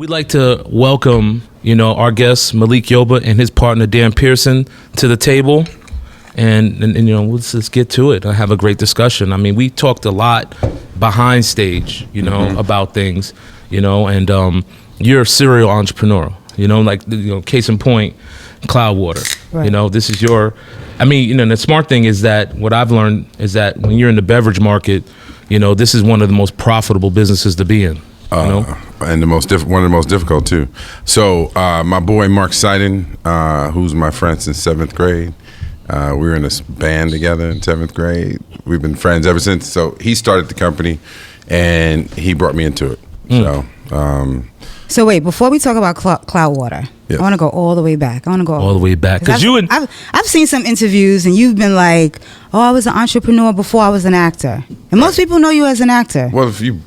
We'd like to welcome, our guest Malik Yoba and his partner Dan Pearson to the table, and let's just get to it. I have a great discussion. I mean, we talked a lot behind stage, about things, and you're a serial entrepreneur, case in point, Cloudwater. Right. This is your. I mean, the smart thing is that what I've learned is that when you're in the beverage market, this is one of the most profitable businesses to be in. And one of the most difficult too. So my boy Mark Seiden, who's my friend since 7th grade, we were in this band together in 7th grade. We've been friends ever since. So he started the company, and he brought me into it. So wait, before we talk about Cloudwater, yes. I want to go all the way back. All the way back, because I've seen some interviews, and you've been like, "Oh, I was an entrepreneur before I was an actor," and most people know you as an actor. Well, if you.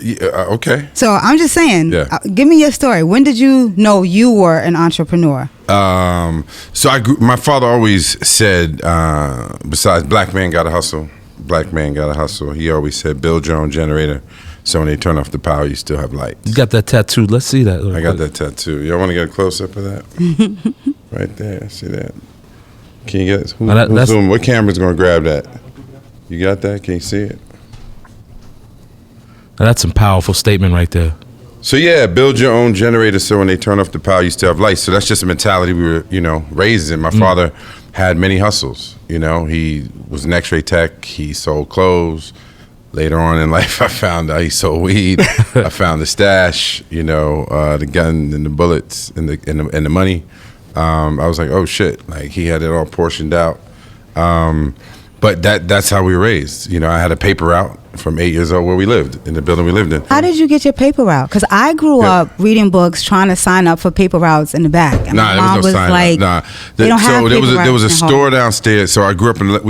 Okay. So I'm just saying, give me your story. When did you know you were an entrepreneur? So my father always said, besides black man gotta hustle, he always said, build your own generator, so when they turn off the power, you still have light. You got that tattoo. Let's see that. I got that tattoo. Y'all want to get a close-up of that? Right there. See that? Can you get it? Who's zooming? What camera's going to grab that? You got that? Can you see it? Now, that's some powerful statement right there. So yeah, build your own generator so when they turn off the power, you still have light. So that's just a mentality we were, raised in. My father had many hustles. He was an X-ray tech. He sold clothes. Later on in life, I found out he sold weed. I found the stash, the gun and the bullets and the money. I was like, oh shit! Like he had it all portioned out. But that's how we were raised. I had a paper route from 8 years old where we lived, in the building we lived in. How did you get your paper route? Because I grew up reading books, trying to sign up for paper routes in the back. And my mom was like, they don't have paper routes. There was a store downstairs. So we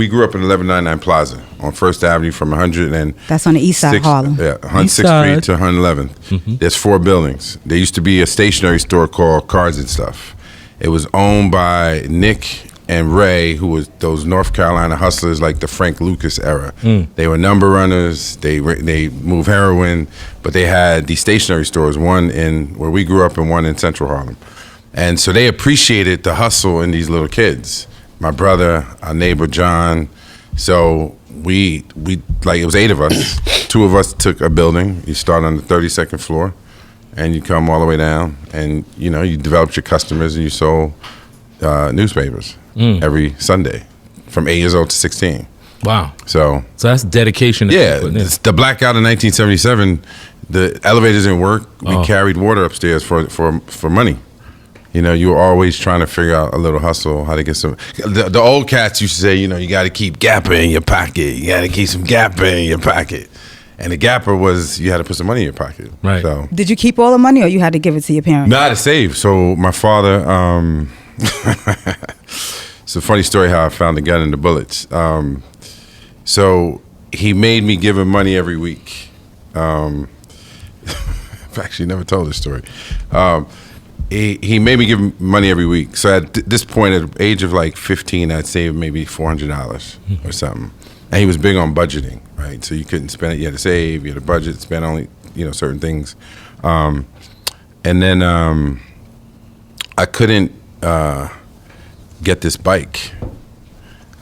grew up in 1199 Plaza on First Avenue from 100 and that's on the east side of Harlem. Yeah, 106th Street to 111th. Mm-hmm. There's 4 buildings. There used to be a stationery store called Cards and Stuff. It was owned by Nick and Ray, who was those North Carolina hustlers like the Frank Lucas era. They were number runners. They moved heroin, but they had these stationery stores, one in where we grew up and one in Central Harlem. And so they appreciated the hustle in these little kids. My brother, our neighbor John. So we like, it was 8 of us. 2 of us took a building. You start on the 32nd floor, and you come all the way down, and you developed your customers, and you sold newspapers every Sunday from 8 years old to 16. Wow. So that's dedication. Yeah. The blackout in 1977, the elevators didn't work. We carried water upstairs for money. You were always trying to figure out a little hustle, how to get some. The old cats used to say, you got to keep gapper in your pocket. You got to keep some gapper in your pocket. And the gapper was you had to put some money in your pocket. Right. So, did you keep all the money, or you had to give it to your parents? No, I had to save. So my father. It's a funny story how I found the gun and the bullets. So he made me give him money every week. I've actually never told this story. He made me give him money every week. So at this point, at the age of like 15, I'd saved maybe $400 or something. And he was big on budgeting, right? So you couldn't spend it. You had to save. You had to budget, spend only certain things. And then I couldn't get this bike.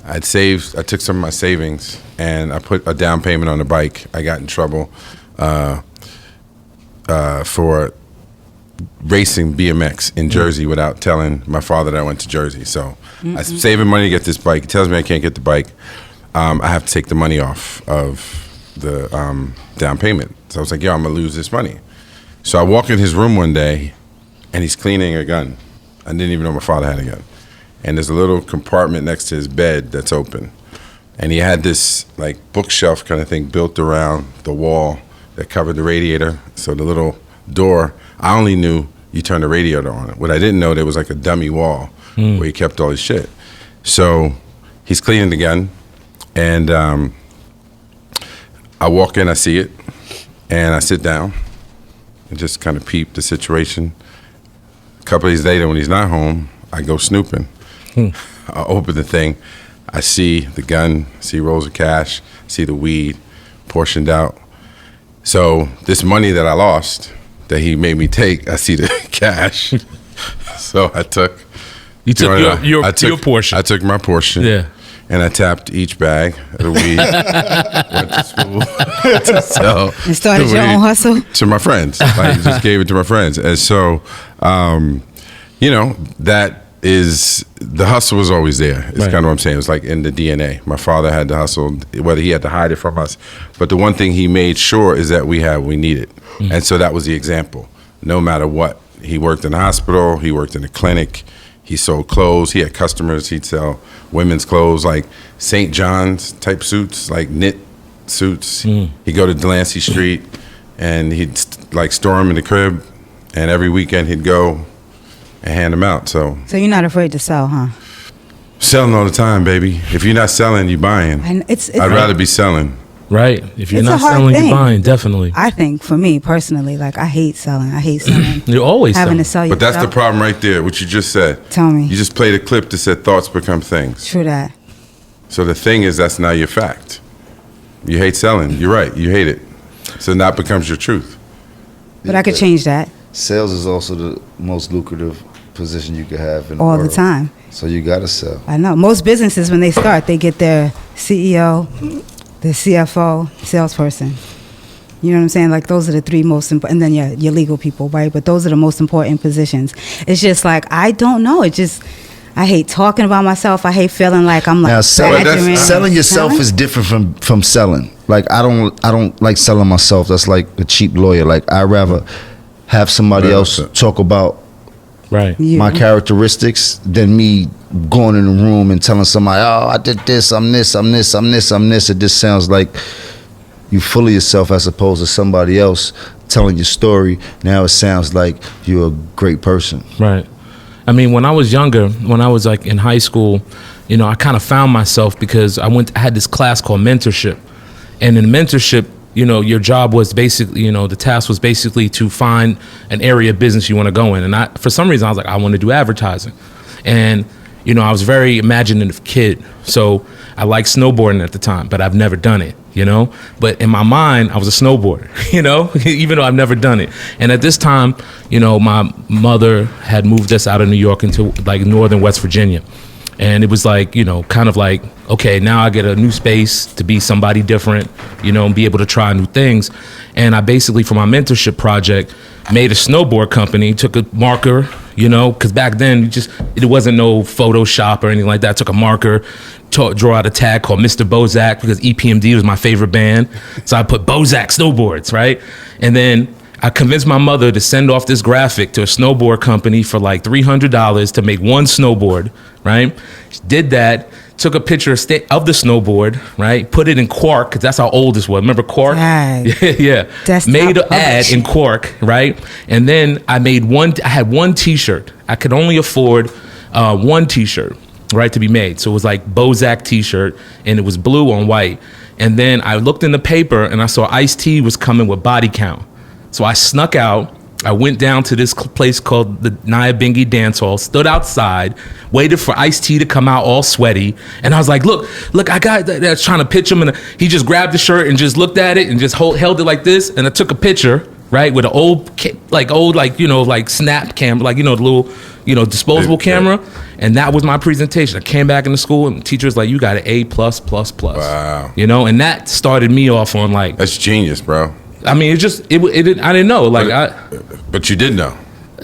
I took some of my savings and I put a down payment on the bike. I got in trouble for racing BMX in Jersey without telling my father that I went to Jersey. So I was saving money to get this bike. He tells me I can't get the bike. I have to take the money off of the down payment. So I was like, yo, I'm gonna lose this money. So I walk in his room one day and he's cleaning a gun. I didn't even know my father had a gun. And there's a little compartment next to his bed that's open. And he had this like bookshelf kind of thing built around the wall that covered the radiator. So the little door, I only knew you turn the radiator on. What I didn't know, there was like a dummy wall where he kept all his shit. So he's cleaning the gun, and I walk in, I see it, and I sit down and just kind of peep the situation. A couple of days later, when he's not home, I go snooping. I open the thing, I see the gun, see rolls of cash, see the weed portioned out. So this money that I lost that he made me take, I see the cash. So I took. You took your portion. I took my portion. Yeah. And I tapped each bag of the weed. Went to school to sell. And started your own hustle? To my friends. Like, just gave it to my friends. And so, that is, the hustle was always there. It's kind of what I'm saying. It was like in the DNA. My father had the hustle, whether he had to hide it from us. But the one thing he made sure is that we had what we needed. And so that was the example. No matter what. He worked in the hospital. He worked in the clinic. He sold clothes. He had customers. He'd sell women's clothes, like St. John's type suits, like knit suits. He'd go to Delancey Street, and he'd like store them in the crib. And every weekend he'd go and hand them out. So you're not afraid to sell, huh? Selling all the time, baby. If you're not selling, you're buying. I'd rather be selling. Right. If you're not selling, you're buying, definitely. I think for me personally, like I hate selling. You're always having selling. to sell. But that's the problem right there, what you just said. Tell me. You just played a clip that said thoughts become things. True that. So the thing is, that's not your fact. You hate selling. You're right. You hate it. So that becomes your truth. But I could change that. Sales is also the most lucrative position you could have in the all world. the time. So you got to sell. I know. Most businesses, when they start, they get their CEO, the CFO, salesperson. You know what I'm saying? Like those are the three most important, and then your legal people, right? But those are the most important positions. It's just like, I don't know. I hate talking about myself. I hate feeling like I'm like now, selling yourself is different from selling. Like I don't like selling myself. That's like a cheap lawyer. Like I'd rather have somebody else talk about my characteristics than me going in the room and telling somebody, oh, I did this, I'm this. It just sounds like you full of yourself as opposed to somebody else telling your story. Now it sounds like you're a great person. Right. I mean, when I was younger, when I was like in high school, I kind of found myself because I had this class called mentorship. And in mentorship, your job was basically, the task was basically to find an area of business you want to go in. And for some reason, I was like, I want to do advertising. And, I was a very imaginative kid. So I liked snowboarding at the time, but I've never done it, But in my mind, I was a snowboarder, even though I've never done it. And at this time, my mother had moved us out of New York into like northern West Virginia. And it was like, kind of like, okay, now I get a new space to be somebody different, and be able to try new things. And I basically, for my mentorship project, made a snowboard company, took a marker, because back then it wasn't no Photoshop or anything like that. I took a marker, draw out a tag called Mr. Bozak because EPMD was my favorite band. So I put Bozak Snowboards, right? And then I convinced my mother to send off this graphic to a snowboard company for like $300 to make one snowboard, right? She did that, took a picture of the snowboard, right? Put it in Quark, because that's how old this was. Remember Quark? Right. Yeah. Made an ad in Quark, right? And then I had one T-shirt. I could only afford one T-shirt, right, to be made. So it was like Bozak T-shirt, and it was blue on white. And then I looked in the paper, and I saw Ice-T was coming with Body Count. So I snuck out. I went down to this place called the Nyabingi Dance Hall, stood outside, waited for Ice-T to come out all sweaty. And I was like, look, I got that, trying to pitch him. And he just grabbed the shirt and just looked at it and just held it like this. And I took a picture, right, with an old snap camera, like, the little, disposable camera. And that was my presentation. I came back into school and the teacher was like, you got an A++++. Wow. And that started me off on like. That's genius, bro. I mean, I didn't know. But you did know.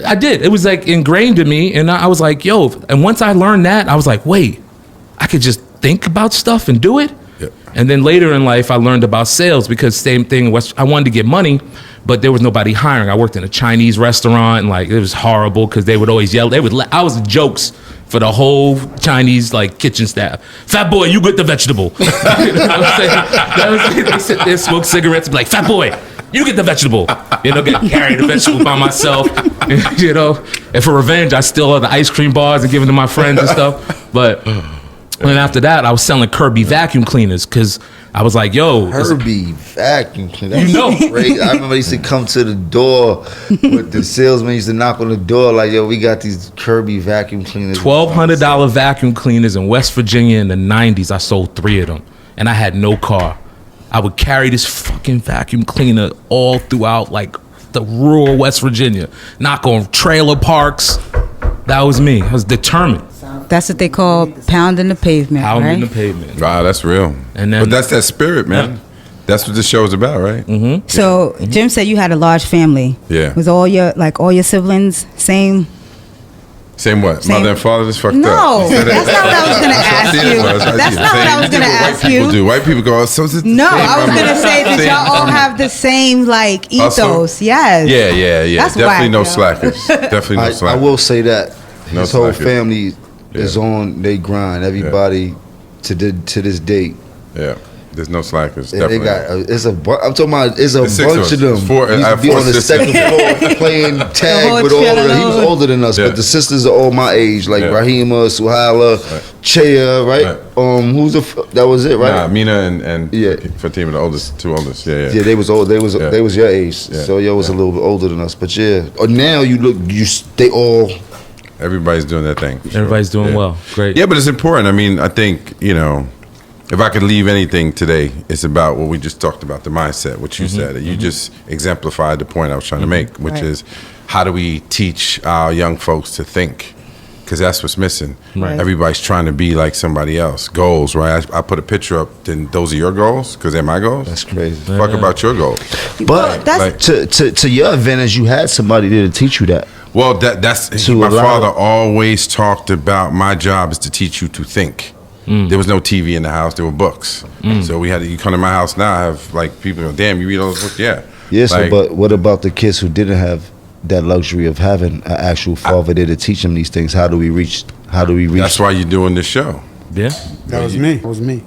I did. It was like ingrained in me, and I was like, yo. And once I learned that, I was like, wait, I could just think about stuff and do it. Yep. And then later in life, I learned about sales because same thing. I wanted to get money, but there was nobody hiring. I worked in a Chinese restaurant, and it was horrible because they would always yell. I was jokes for the whole Chinese kitchen staff. Fat boy, you get the vegetable. You know what I'm saying? They sit there, smoke cigarettes, and be like, fat boy, you get the vegetable. Get carry the vegetable by myself. And for revenge, I steal all the ice cream bars and give them to my friends and stuff. But and after that, I was selling Kirby vacuum cleaners because I was like, yo. Kirby vacuum cleaner. That's great. I remember I used to come to the door with the salesman used to knock on the door like, yo, we got these Kirby vacuum cleaners. $1,200 vacuum cleaners in West Virginia in the 90s. I sold 3 of them. And I had no car. I would carry this fucking vacuum cleaner all throughout the rural West Virginia. Knock on trailer parks. That was me. I was determined. That's what they call pounding the pavement, Pounding right? the pavement. Wow, that's real. And then- but that's that spirit, man. Yeah. That's what this show is about, right? Mm-hmm. So Jim said you had a large family. Yeah. Was all your siblings same? Same what? Same- Mother and father just fucked No, up. that's not what I was gonna ask you. That's not what I was gonna ask White people you. do. White people go, so is it the No, same? I was gonna say that Same- y'all all have the same like Hustle? ethos. Yes. Yeah. That's Definitely whack, no yo. slackers. Definitely no I slackers. will say that No his whole slackers. family is Yeah. on they grind. Everybody to this date. Yeah. There's no slackers. And they Definitely. got I'm talking about it's a There's six bunch of of us. them. Four- We used I to have be four on the sisters. second floor playing whole tag with all of them. He was trailer. older than us, Yeah. but the sisters are all my age, like Yeah. Rahima, Suhaila, Chea, right? Who's that was it, right? Nah, Mina and Yeah. Fatima, the oldest, two oldest. Yeah. Yeah, they was old. They was Yeah. they was your age, Yeah. so yo was a Yeah. little bit older than us. But yeah, now they all. Everybody's doing their thing. Everybody's doing Yeah. well. Great. Yeah, but it's important. I mean, I think, if I could leave anything today, it's about what we just talked about, the mindset, what you said. You just exemplified the point I was trying to make, which Right. is how do we teach our young folks to think? Because that's what's missing. Right. Everybody's trying to be like somebody else. Goals, right? I put a picture up, then those are your goals? Because they're my goals? That's crazy. Fuck about your goals. But that's- to your advantage, you had somebody there to teach you that. Well, that's To my allow- father always talked about my job is to teach you to think. There was no TV in the house. There were books. So you come to my house now, I have like people go, damn, you read all those books? Yeah. Yeah. So, Like, but what about the kids who didn't have that luxury of having an actual father there to teach them these things? How do we reach? that's why you're doing this show. Yeah. That was me. That was me.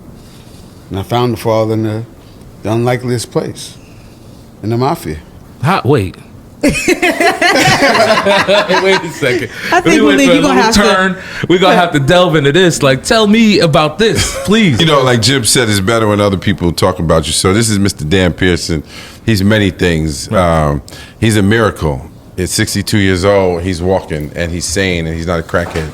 And I found the father in the unlikeliest place, in the mafia. Wait. Wait a second. I think We went Malik, for a you gonna little have to- turn. We're gonna have to delve into this. Like, tell me about this, please. Like Jim said, it's better when other people talk about you. So this is Mr. Dan Pearson. He's many things. He's a miracle. At 62 years old, he's walking and he's sane and he's not a crackhead.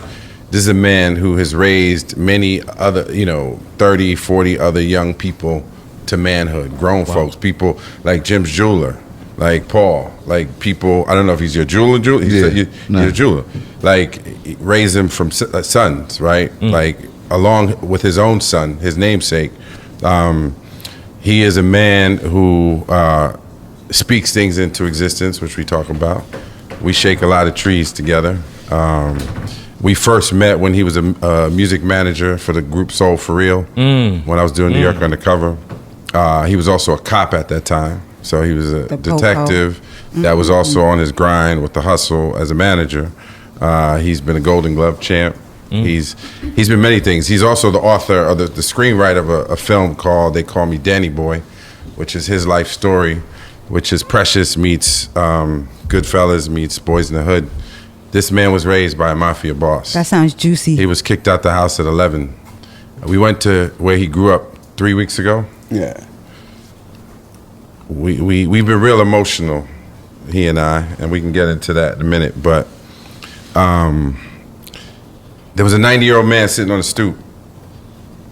This is a man who has raised many other, 30, 40 other young people to manhood, grown folks, people like Jim's jeweler, like Paul, like people, I don't know if he's your jeweler. He's a jeweler. Like, raise him from sons, right? Like, along with his own son, his namesake. He is a man who speaks things into existence, which we talk about. We shake a lot of trees together. We first met when he was a music manager for the group Soul For Real, when I was doing New York Undercover. He was also a cop at that time. So he was a The detective that was also on his grind with the hustle as a manager. He's been a Golden Glove champ. He's been many things. He's also the author or the screenwriter of a film called They Call Me Danny Boy, which is his life story, which is Precious meets Goodfellas meets Boys in the Hood. This man was raised by a mafia boss. That sounds juicy. He was kicked out the house at 11. We went to where he grew up 3 weeks ago. Yeah. We've been real emotional, he and I, and we can get into that in a minute. But there was a 90-year-old man sitting on the stoop.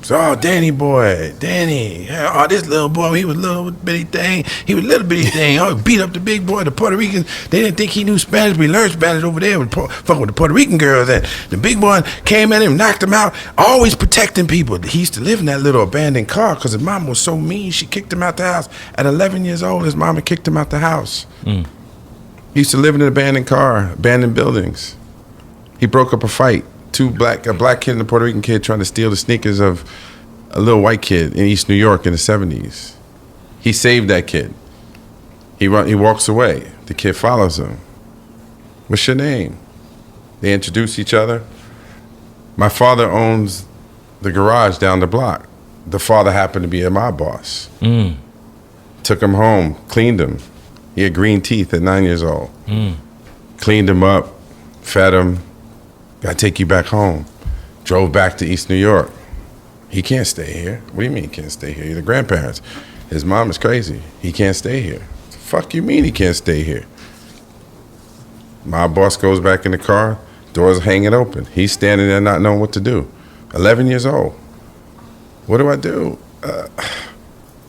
So, oh, Danny boy, Danny. Yeah, oh, this little boy, he was a little bitty thing. He was a little bitty thing. Oh, beat up the big boy. The Puerto Ricans, they didn't think he knew Spanish. We learned Spanish over there with fucking with the Puerto Rican girls. And the big boy came at him, knocked him out, always protecting people. He used to live in that little abandoned car because his mom was so mean. She kicked him out the house. At 11 years old, his mama kicked him out the house. He used to live in an abandoned car, abandoned buildings. He broke up a fight. A black kid and a Puerto Rican kid trying to steal the sneakers of a little white kid in East New York in the 70s. He saved that kid. He walks away. The kid follows him. What's your name? They introduce each other. My father owns the garage down the block. The father happened to be a mob boss. Took him home, cleaned him. He had green teeth at 9 years old. Cleaned him up, fed him. Gotta take you back home. Drove back to East New York. He can't stay here. What do you mean he can't stay here? You're the grandparents. His mom is crazy. He can't stay here. The fuck you mean he can't stay here? My boss goes back in the car, doors hanging open. He's standing there not knowing what to do. 11 years old. What do I do?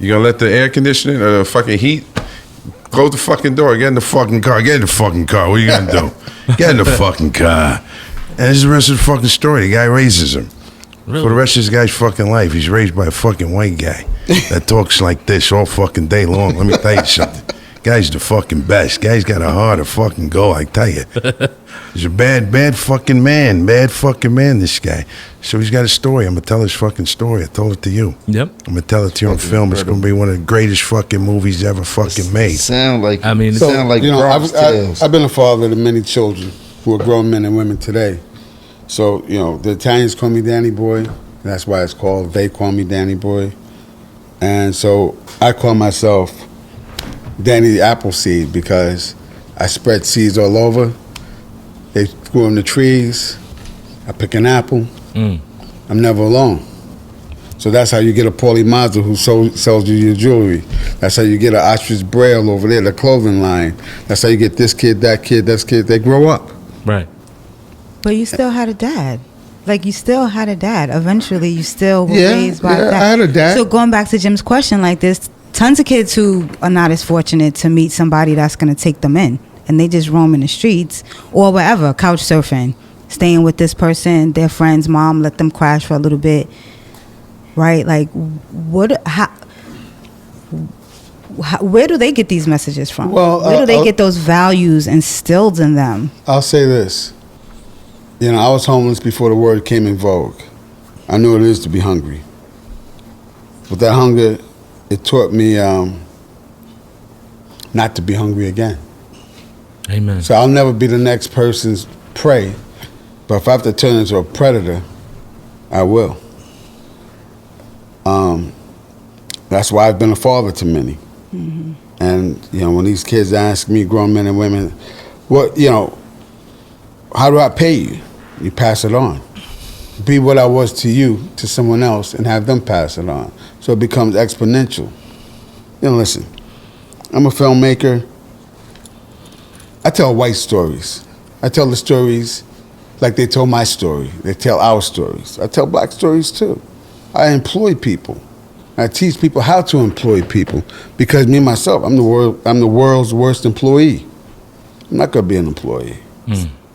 You gonna let the air conditioning or the fucking heat Close the fucking door. Get in the fucking car. Get in the fucking car. What are you gonna do? Get in the fucking car. And this is the rest of the fucking story. The guy raises him. Really? For the rest of this guy's fucking life, he's raised by a fucking white guy that talks like this all fucking day long. Let me tell you something. Guy's the fucking best. Guy's got a heart of fucking gold, I tell you. He's a bad fucking man. Bad fucking man, this guy. So he's got a story. I'm going to tell his fucking story. I told it to you. Yep. I'm going to tell it to you on film. It's going to be one of the greatest fucking movies ever fucking made. Sound like So, like you know, Bronx Tales. I've been a father to many children who are grown men and women today. So, you know, the Italians call me Danny Boy. That's why it's called They Call Me Danny Boy. And so I call myself Danny the Appleseed because I spread seeds all over. They grow in the trees. I pick an apple. I'm never alone. So that's how you get a Paulie Mazza who sells you your jewelry. That's how you get an Ostrich Braille over there, the clothing line. That's how you get this kid, that kid, that kid. They grow up. Right. But you still had a dad. Like, you still had a dad. Eventually, you still were raised by a dad. I had a dad. So going back to Jim's question, like, there's tons of kids who are not as fortunate to meet somebody that's going to take them in. And they just roam in the streets or wherever, couch surfing, staying with this person, their friend's mom, let them crash for a little bit. Right? Like, where do they get these messages from? Well, where do they get those values instilled in them? I'll say this. You know, I was homeless before the word came in vogue. I knew what it is to be hungry. But that hunger, it taught me not to be hungry again. Amen. So I'll never be the next person's prey. But if I have to turn into a predator, I will. That's why I've been a father to many. Mm-hmm. And, you know, when these kids ask me, grown men and women, what, you know, how do I pay you? You pass it on. Be what I was to you, to someone else, and have them pass it on. So it becomes exponential. You know, listen, I'm a filmmaker. I tell white stories. I tell the stories like they told my story. They tell our stories. I tell black stories too. I employ people. I teach people how to employ people because me myself, I'm the world's worst employee. I'm not gonna be an employee.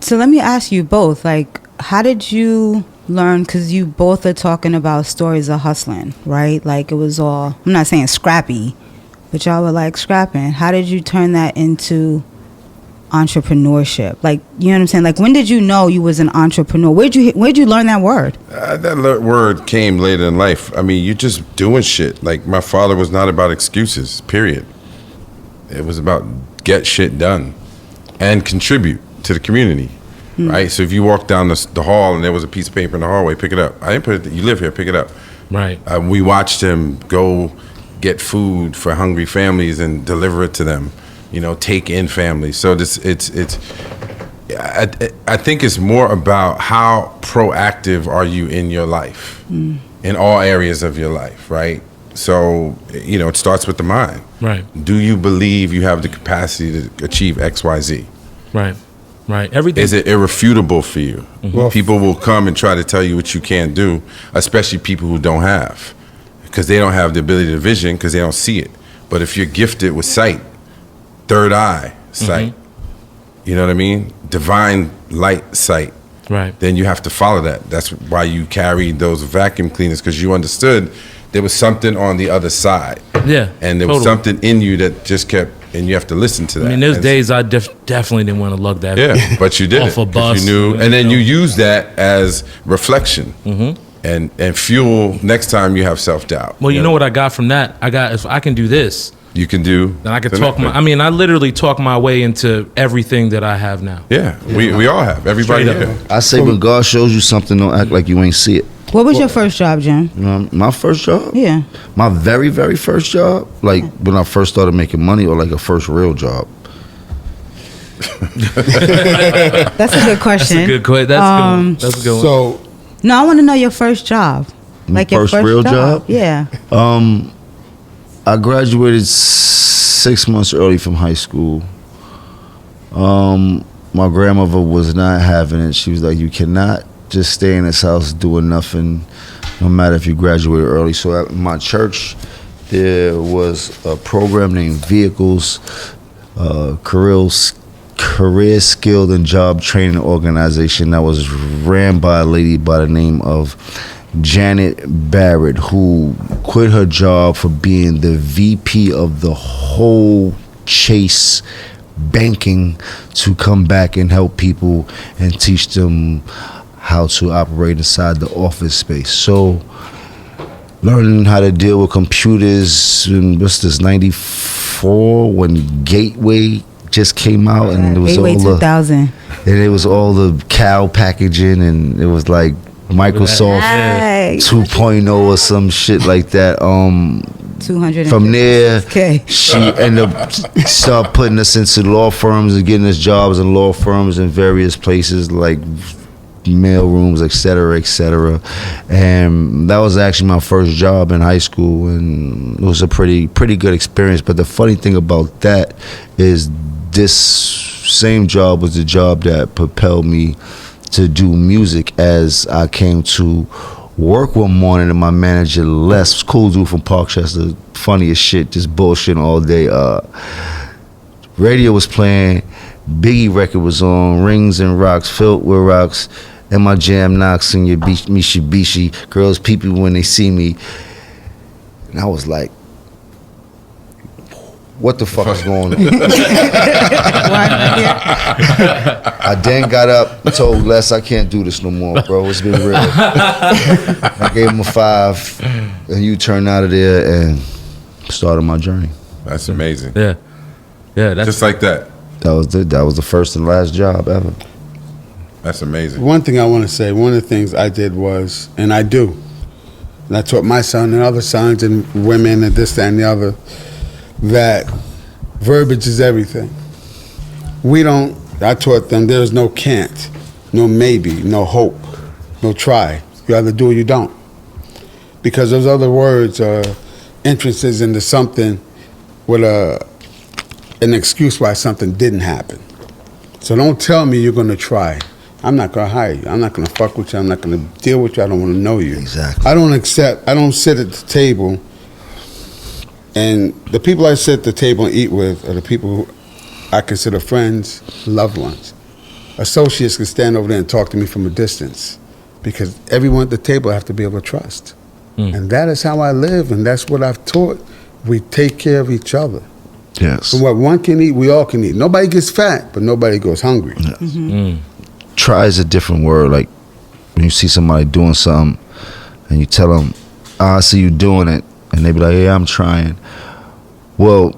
So let me ask you both, like, how did you learn, because you both are talking about stories of hustling, right? Like, it was all, I'm not saying scrappy, but y'all were like scrapping. How did you turn that into entrepreneurship? Like, you know what I'm saying? Like, when did you know you was an entrepreneur? Where'd you learn that word? That word came later in life. I mean, you just doing shit. Like, my father was not about excuses, period. It was about get shit done and contribute to the community, right? So if you walk down the hall and there was a piece of paper in the hallway, pick it up. I didn't put it, you live here, pick it up. Right. We watched him go get food for hungry families and deliver it to them, you know, take in families. So I think it's more about how proactive are you in your life, in all areas of your life, right? So, you know, it starts with the mind. Right. Do you believe you have the capacity to achieve X, Y, Z? Right. Right. Everything. Is it irrefutable for you? Well, People will come and try to tell you what you can't do, especially people who don't have, because they don't have the ability to vision because they don't see it. But if you're gifted with sight, third eye sight, you know what I mean? Divine light sight. Right. Then you have to follow that. That's why you carried those vacuum cleaners, because you understood there was something on the other side. Yeah. And there was something in you that just kept, and you have to listen to that. I mean, there's days I definitely didn't want to lug that. Yeah, but you did off it. a bus. You knew, and then you use that as reflection and fuel next time you have self-doubt. Well, you know what I got from that? If I can do this, you can do. then I can talk I literally talk my way into everything that I have now. Yeah, we all have. Everybody Straight up. here. I say when God shows you something, don't act like you ain't see it. What was your first job, Jim? My first job? Yeah. My very, very first job? Like when I first started making money, or like a first real job? That's a good question. That's a good question. That's a good one. So, No, I want to know your first job. Like your first real job? Yeah. I graduated 6 months early from high school. My grandmother was not having it. She was like, you cannot just stay in this house doing nothing, no matter if you graduated early. So at my church, there was a program named Vehicles career skilled and job training organization that was ran by a lady by the name of Janet Barrett, who quit her job for being the VP of the whole Chase banking to come back and help people and teach them how to operate inside the office space. So learning how to deal with computers in what's this, 94, when Gateway just came out, and it was Gateway all 2000. and it was all the cow packaging, and it was like Microsoft Right. 2.0 or some shit like that. 200. From there, Okay. she ended up start putting us into law firms and getting us jobs in law firms in various places like mail rooms, et cetera, et cetera. And that was actually my first job in high school, and it was a pretty good experience. But the funny thing about that is this same job was the job that propelled me to do music as I came to work one morning and my manager Les, cool dude from Parkchester, funny as shit, just bullshitting all day. Radio was playing, Biggie record was on, Rings and Rocks, Filled with Rocks, and my jam knocks in your Mitsubishi. Girls peep you when they see me. And I was like, what the fuck is going on? I then got up and told Les, I can't do this no more, bro. It's been real. I gave him a 5, and you turned out of there and started my journey. That's amazing. Yeah. That's Just like that. That was the first and last job ever. That's amazing. One thing I want to say, one of the things I did was, and I do, and I taught my son and other sons and women and this, that, and the other, that verbiage is everything. I taught them there is no can't, no maybe, no hope, no try. You either do or you don't. Because those other words are entrances into something with an excuse why something didn't happen. So don't tell me you're going to try. I'm not going to hire you. I'm not going to fuck with you. I'm not going to deal with you. I don't want to know you. Exactly. I don't sit at the table, and the people I sit at the table and eat with are the people who I consider friends, loved ones. Associates can stand over there and talk to me from a distance, because everyone at the table I have to be able to trust. And that is how I live, and that's what I've taught. We take care of each other. Yes. So what one can eat, we all can eat. Nobody gets fat, but nobody goes hungry. Yes. Try is a different word. Like when you see somebody doing something and you tell them, I see you doing it, and they be like, yeah, I'm trying. Well,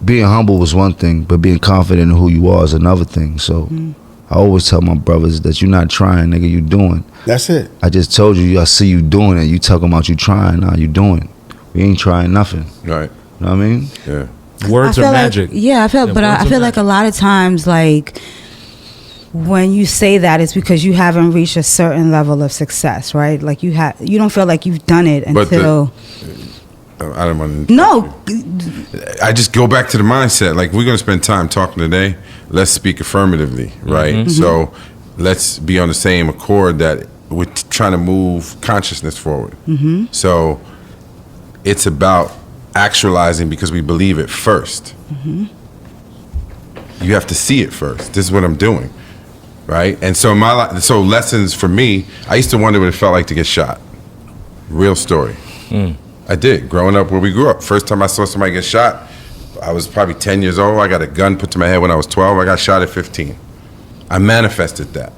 being humble was one thing, but being confident in who you are is another thing. So I always tell my brothers that you're not trying, nigga, you doing. That's it. I just told you, I see you doing it. You talking about you trying, now you doing. We ain't trying nothing. Right. You know what I mean? Yeah. words are magic. I feel like a lot of times, like, when you say that, it's because you haven't reached a certain level of success, right? Like you don't feel like you've done it until. I don't want to. No. I just go back to the mindset. Like, we're going to spend time talking today. Let's speak affirmatively, right? So let's be on the same accord that we're trying to move consciousness forward. So it's about actualizing because we believe it first. You have to see it first. This is what I'm doing, right? And so so lessons for me, I used to wonder what it felt like to get shot. Real story. I did, growing up where we grew up. First time I saw somebody get shot, I was probably 10 years old. I got a gun put to my head when I was 12. I got shot at 15. I manifested that,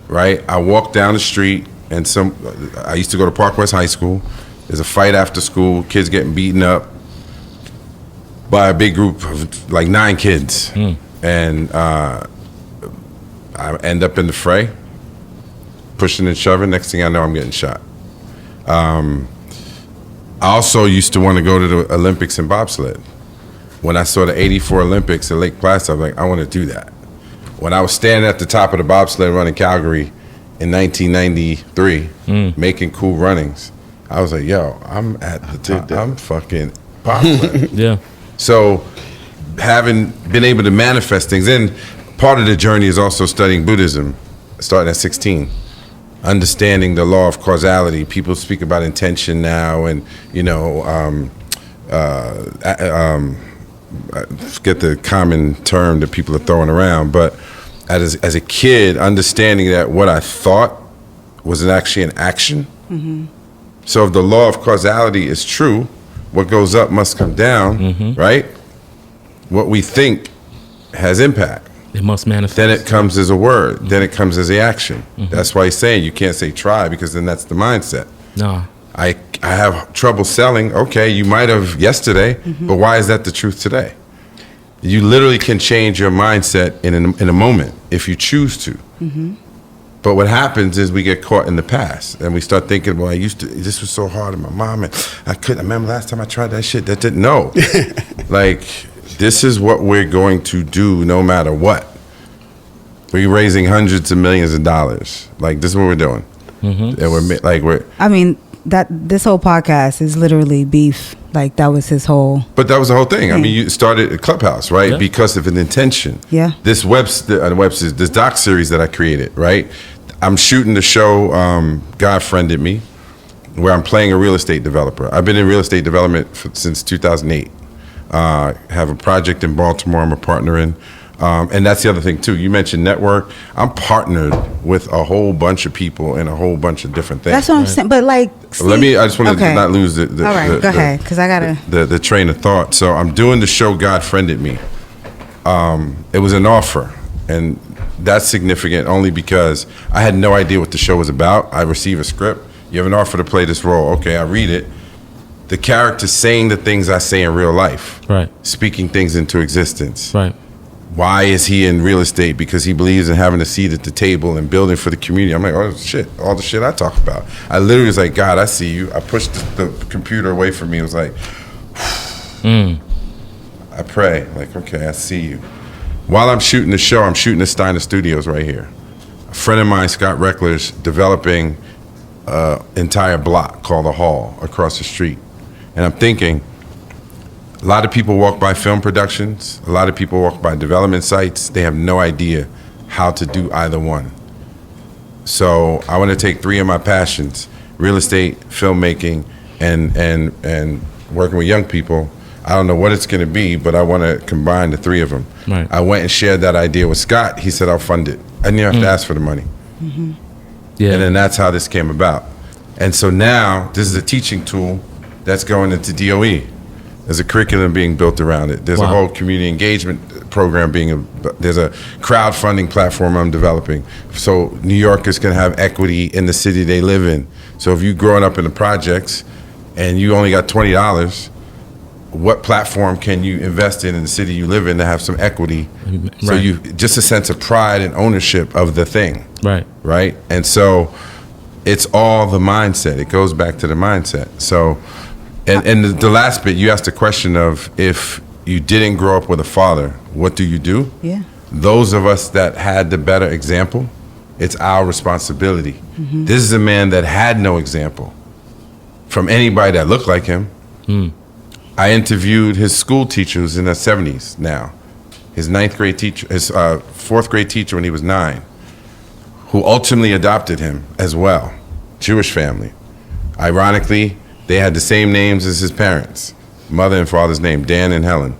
right? I walked down the street, and I used to go to Park West High School. There's a fight after school, kids getting beaten up by a big group of like 9 kids. And I end up in the fray, pushing and shoving. Next thing I know, I'm getting shot. I also used to want to go to the Olympics in bobsled. When I saw the '84 Olympics at Lake Placid, I was like, I want to do that. When I was standing at the top of the bobsled run in Calgary in 1993, making cool runnings, I was like, yo, I'm at the top. I'm fucking bobsled. Yeah. So having been able to manifest things, and part of the journey is also studying Buddhism, starting at 16. Understanding the law of causality. People speak about intention now, and I forget the common term that people are throwing around, but as a kid, understanding that what I thought was actually an action. So if the law of causality is true, what goes up must come down, right? What we think has impact. It must manifest. Then it comes as a word. Then it comes as the action. That's why he's saying you can't say try, because then that's the mindset. No. I have trouble selling. Okay, you might have yesterday, but why is that the truth today? You literally can change your mindset in a moment if you choose to. But what happens is we get caught in the past and we start thinking, well, this was so hard on my mom, and I remember last time I tried that shit, that didn't know. Like, this is what we're going to do no matter what. We're raising hundreds of millions of dollars. Like, this is what we're doing. And I mean, this whole podcast is literally beef. Like, that was his whole. But that was the whole thing. I mean, you started a Clubhouse, right? Yeah. Because of an intention. Yeah. This this doc series that I created, right? I'm shooting the show. God friended me, where I'm playing a real estate developer. I've been in real estate development since 2008. Have a project in Baltimore I'm a partner in. And that's the other thing too. You mentioned network. I'm partnered with a whole bunch of people in a whole bunch of different things. That's what I'm saying. But like, Steve, I just want to not lose the all right, go ahead, because I gotta the train of thought. So I'm doing the show God friended me. It was an offer, and that's significant only because I had no idea what the show was about. I receive a script. You have an offer to play this role. Okay, I read it. The character's saying the things I say in real life. Right. Speaking things into existence. Right. Why is he in real estate? Because he believes in having a seat at the table and building for the community. I'm like, oh shit, all the shit I talk about. I literally was like, God, I see you. I pushed the computer away from me. It was like, I pray, like, okay, I see you. While I'm shooting the show, I'm shooting at Steiner Studios right here. A friend of mine, Scott Reckler's, developing an entire block called The Hall across the street. And I'm thinking, a lot of people walk by film productions. A lot of people walk by development sites. They have no idea how to do either one. So I want to take three of my passions: real estate, filmmaking, and working with young people. I don't know what it's going to be, but I want to combine the three of them. Right. I went and shared that idea with Scott. He said, I'll fund it. I didn't even have to ask for the money. Yeah. And then that's how this came about. And so now this is a teaching tool that's going into DOE. There's a curriculum being built around it. There's a whole community engagement program there's a crowdfunding platform I'm developing. So New Yorkers can have equity in the city they live in. So if you're growing up in the projects and you only got $20, what platform can you invest in the city you live in to have some equity? Right. So you just a sense of pride and ownership of the thing. Right. And so it's all the mindset. It goes back to the mindset. So, and the last bit, you asked the question of, if you didn't grow up with a father, what do you do? Yeah. Those of us that had the better example, it's our responsibility. This is a man that had no example from anybody that looked like him. I interviewed his school teachers in the 70s now. His fourth grade teacher when he was 9, who ultimately adopted him as well. Jewish family. Ironically, they had the same names as his parents, mother and father's name, Dan and Helen.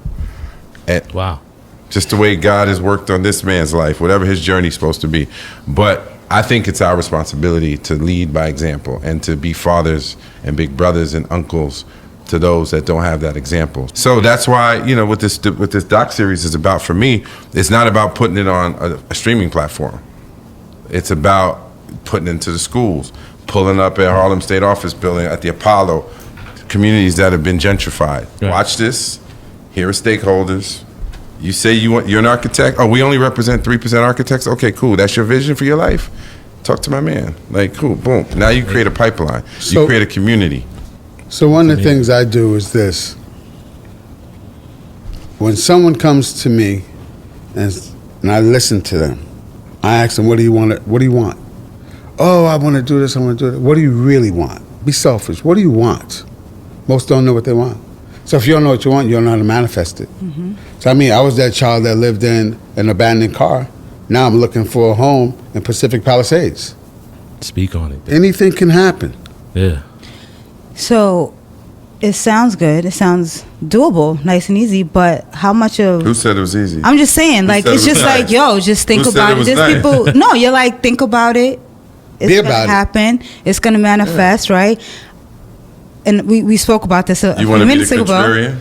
And wow. Just the way God has worked on this man's life, whatever his journey's supposed to be. But I think it's our responsibility to lead by example and to be fathers and big brothers and uncles to those that don't have that example. So that's why, what this doc series is about for me, it's not about putting it on a streaming platform. It's about putting it into the schools, pulling up at Harlem State Office Building, at the Apollo, communities that have been gentrified. Right. Watch this. Here are stakeholders. You say you're an architect. Oh, we only represent 3% architects. Okay, cool. That's your vision for your life. Talk to my man. Like, cool, boom. Now you create a pipeline. You create a community. So one of the things I do is this. When someone comes to me and I listen to them, I ask them, what do you want? Oh, I want to do this, I want to do that. What do you really want? Be selfish. What do you want? Most don't know what they want. So if you don't know what you want, you don't know how to manifest it. So I was that child that lived in an abandoned car. Now I'm looking for a home in Pacific Palisades. Speak on it. Anything can happen. Yeah. So it sounds good. It sounds doable, nice and easy. But how much of Who said it was easy? I'm just saying, like, said it's it was just nice? like, yo, just think Who said about it it. was There's nice? people. No, you're like, think about it. It's Be gonna about it. happen. It's gonna manifest, right? And we spoke about this a You few want to be minutes the ago. contrarian?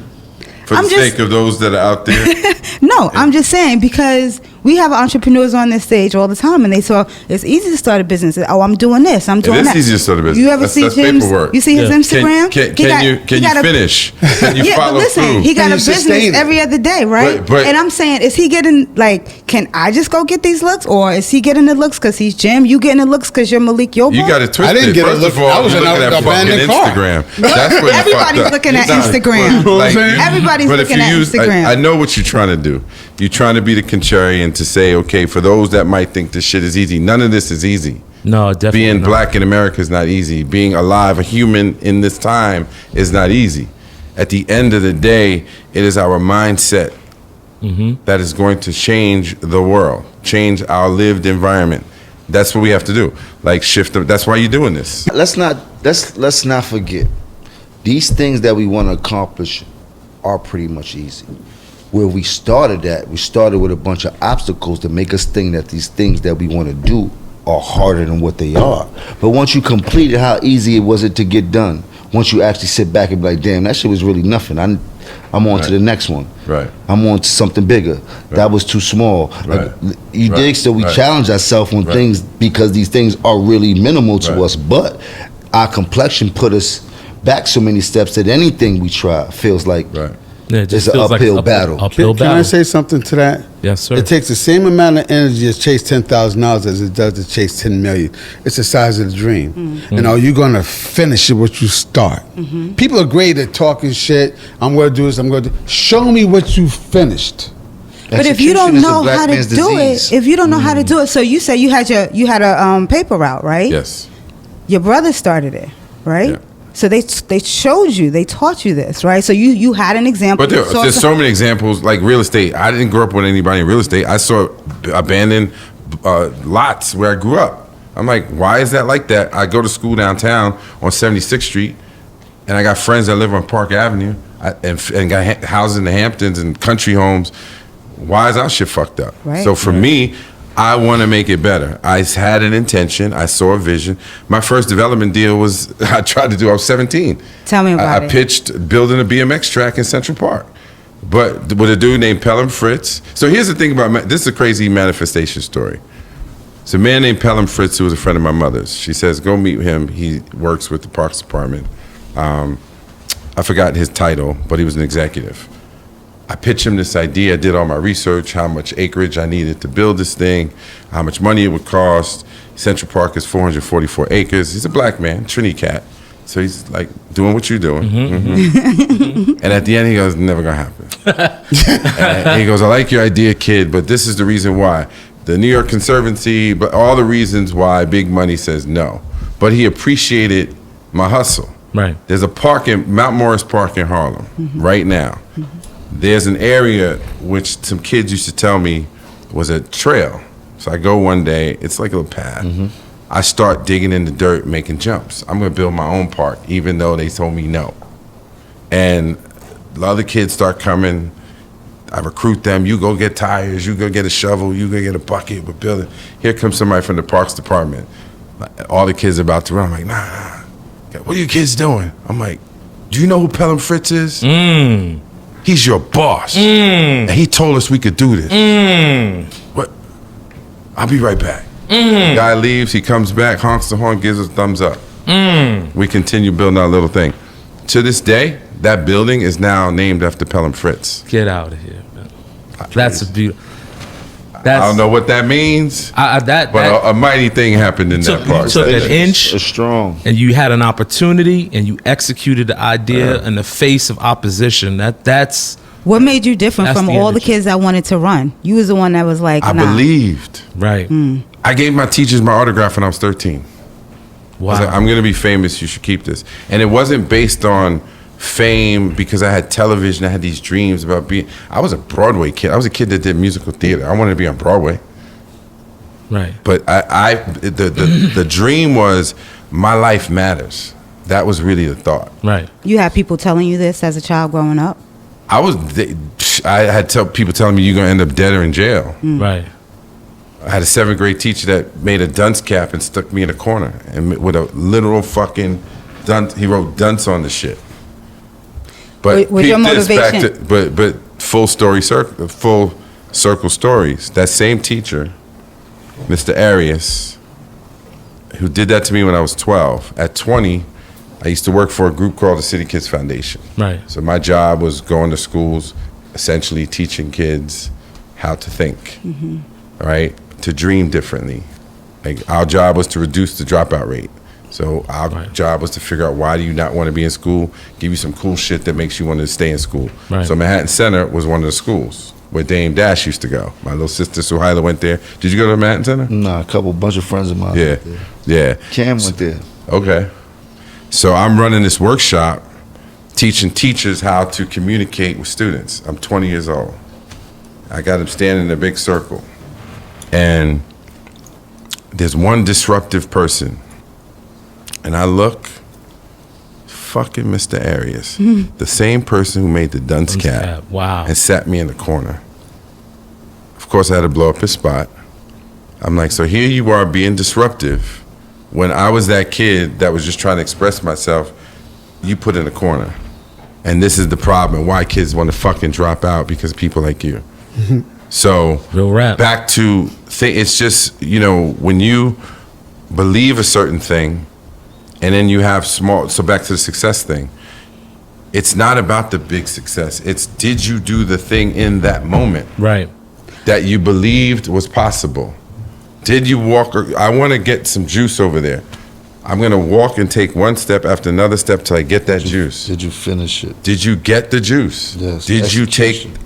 For I'm the just- sake of those that are out there? No, I'm just saying, because we have entrepreneurs on this stage all the time, and they saw it's easy to start a business. Oh, I'm doing this. I'm doing is that. easy to start a business. You ever That's- see that's Jim's? paperwork. You see his Yeah. Instagram? Can you finish? Can you Yeah, but follow listen, through? he got Can a you sustain business it? every other day, right? But- and I'm saying, is he getting, like, can I just go get these looks, or is he getting the looks because he's Jim? You getting the looks because you're Malik Yoba? You got it twisted. I didn't get a First look. of all, I was you're in looking a at fucking abandoned car. Instagram. That's what you Everybody's fucked up. looking at Nah, Instagram. You know what I'm like, saying? Everybody's but if looking you at use, Instagram. I know what you're trying to do. You're trying to be the contrarian to say, okay, for those that might think this shit is easy, none of this is easy. No, definitely Being not. black in America is not easy. Being alive, a human in this time, is not easy. At the end of the day, it is our mindset that is going to change the world, change our lived environment. That's what we have to do. Like shift. That's why you're doing this. Let's not forget, these things that we want to accomplish are pretty much easy. Where we started with a bunch of obstacles to make us think that these things that we want to do are harder than what they are. But once you complete it, how easy was it to get done? Once you actually sit back and be like, damn, that shit was really nothing. I'm on to the next one. Right. I'm on to something bigger. That was too small. Right. Like, you Right. dig? So we Right. challenge ourselves on Right. things because these things are really minimal to Right. us. But our complexion put us back so many steps that anything we try feels like Right. Yeah, it just it's an feels like uphill battle. Uphill Can battle. I say something to that? Yes, sir. It takes the same amount of energy to chase $10,000 as it does to chase 10 million. It's the size of the dream. And are you going to finish it what you start? People are great at talking shit. I'm going to do this. I'm going to show me what you finished. But if you don't Execution is a know black how to man's do disease. it, if you don't know how to do it, so you say you had a paper route, right? Yes. Your brother started it, right? Yeah. So they showed you, they taught you this, right? So you had an example. But you saw there's some- so many examples, like real estate. I didn't grow up with anybody in real estate. I saw abandoned lots where I grew up. I'm like, why is that like that? I go to school downtown on 76th Street, and I got friends that live on Park Avenue, and got houses in the Hamptons and country homes. Why is our shit fucked up? Right. So for me, I want to make it better. I had an intention. I saw a vision. My first development deal was I tried to do. I was 17. Tell me about I it. pitched building a BMX track in Central Park, but with a dude named Pelham Fritz. So here's the thing about this is a crazy manifestation story. It's a man named Pelham Fritz who was a friend of my mother's. She says, go meet him. He works with the Parks Department. I forgot his title, but he was an executive. I pitched him this idea. I did all my research, how much acreage I needed to build this thing, how much money it would cost. Central Park is 444 acres. He's a black man, Trini cat. So he's like doing what you're doing. And at the end, he goes, never gonna happen. And he goes, I like your idea, kid, but this is the reason why. The New York Conservancy, but all the reasons why Big Money says no. But he appreciated my hustle. Right. There's a park in Mount Morris Park in Harlem right now. There's an area which some kids used to tell me was a trail. So I go one day, it's like a little path. I start digging in the dirt, making jumps. I'm gonna build my own park, even though they told me no. And the other kids start coming. I recruit them. You go get tires. You go get a shovel. You go get a bucket. We're building. Here comes somebody from the Parks Department. All the kids are about to run. I'm like, nah. What are you kids doing? I'm like, do you know who Pelham Fritz is? He's your boss. And he told us we could do this. What? I'll be right back. The guy leaves, he comes back, honks the horn, gives us a thumbs up. We continue building our little thing. To this day, that building is now named after Pelham Fritz. Get out of here, man. That's a beautiful. I don't know what that means, but a mighty thing happened in that park. Took an inch, It's strong. and you had an opportunity, and you executed the idea in the face of opposition. That's What made you different That's from the all the energy. kids that wanted to run? You was the one that was like, I nah. believed. right. I gave my teachers my autograph when I was 13. I was like, Wow. I'm going to be famous. You should keep this. And it wasn't based on fame because I had television. I had these dreams about being. I was a Broadway kid. I was a kid that did musical theater. I wanted to be on Broadway. Right. But the dream was my life matters. That was really the thought. Right. You had people telling you this as a child growing up? I had people telling me you're going to end up dead or in jail. Right. I had a 7th grade teacher that made a dunce cap and stuck me in a corner and with a literal fucking dunce. He wrote dunce on the shit. But was your motivation? But full circle stories. That same teacher, Mr. Arias, who did that to me when I was 12. At 20, I used to work for a group called the City Kids Foundation. Right. So my job was going to schools, essentially teaching kids how to think, right? To dream differently. Like our job was to reduce the dropout rate. So our job was to figure out why do you not want to be in school, give you some cool shit that makes you want to stay in school. Right. So Manhattan Center was one of the schools where Dame Dash used to go. My little sister Suhaila went there. Did you go to Manhattan Center? Nah, bunch of friends of mine went there. Yeah. Cam went there. Okay. So I'm running this workshop teaching teachers how to communicate with students. I'm 20 years old. I got them standing in a big circle. And there's one disruptive person. And I look, fucking Mr. Arias, the same person who made the dunce cap. Wow. And sat me in the corner. Of course, I had to blow up his spot. I'm like, so here you are being disruptive. When I was that kid that was just trying to express myself, you put in a corner. And this is the problem, why kids want to fucking drop out, because of people like you. So, real rap. Back to, it's just, you know, when you believe a certain thing, and then you have so back to the success thing, it's not about the big success. It's did you do the thing in that moment Right. that you believed was possible? Did you walk? I want to get some juice over there. I'm going to walk and take one step after another step till I get that juice. Did you finish it? Did you get the juice? Yes. Did you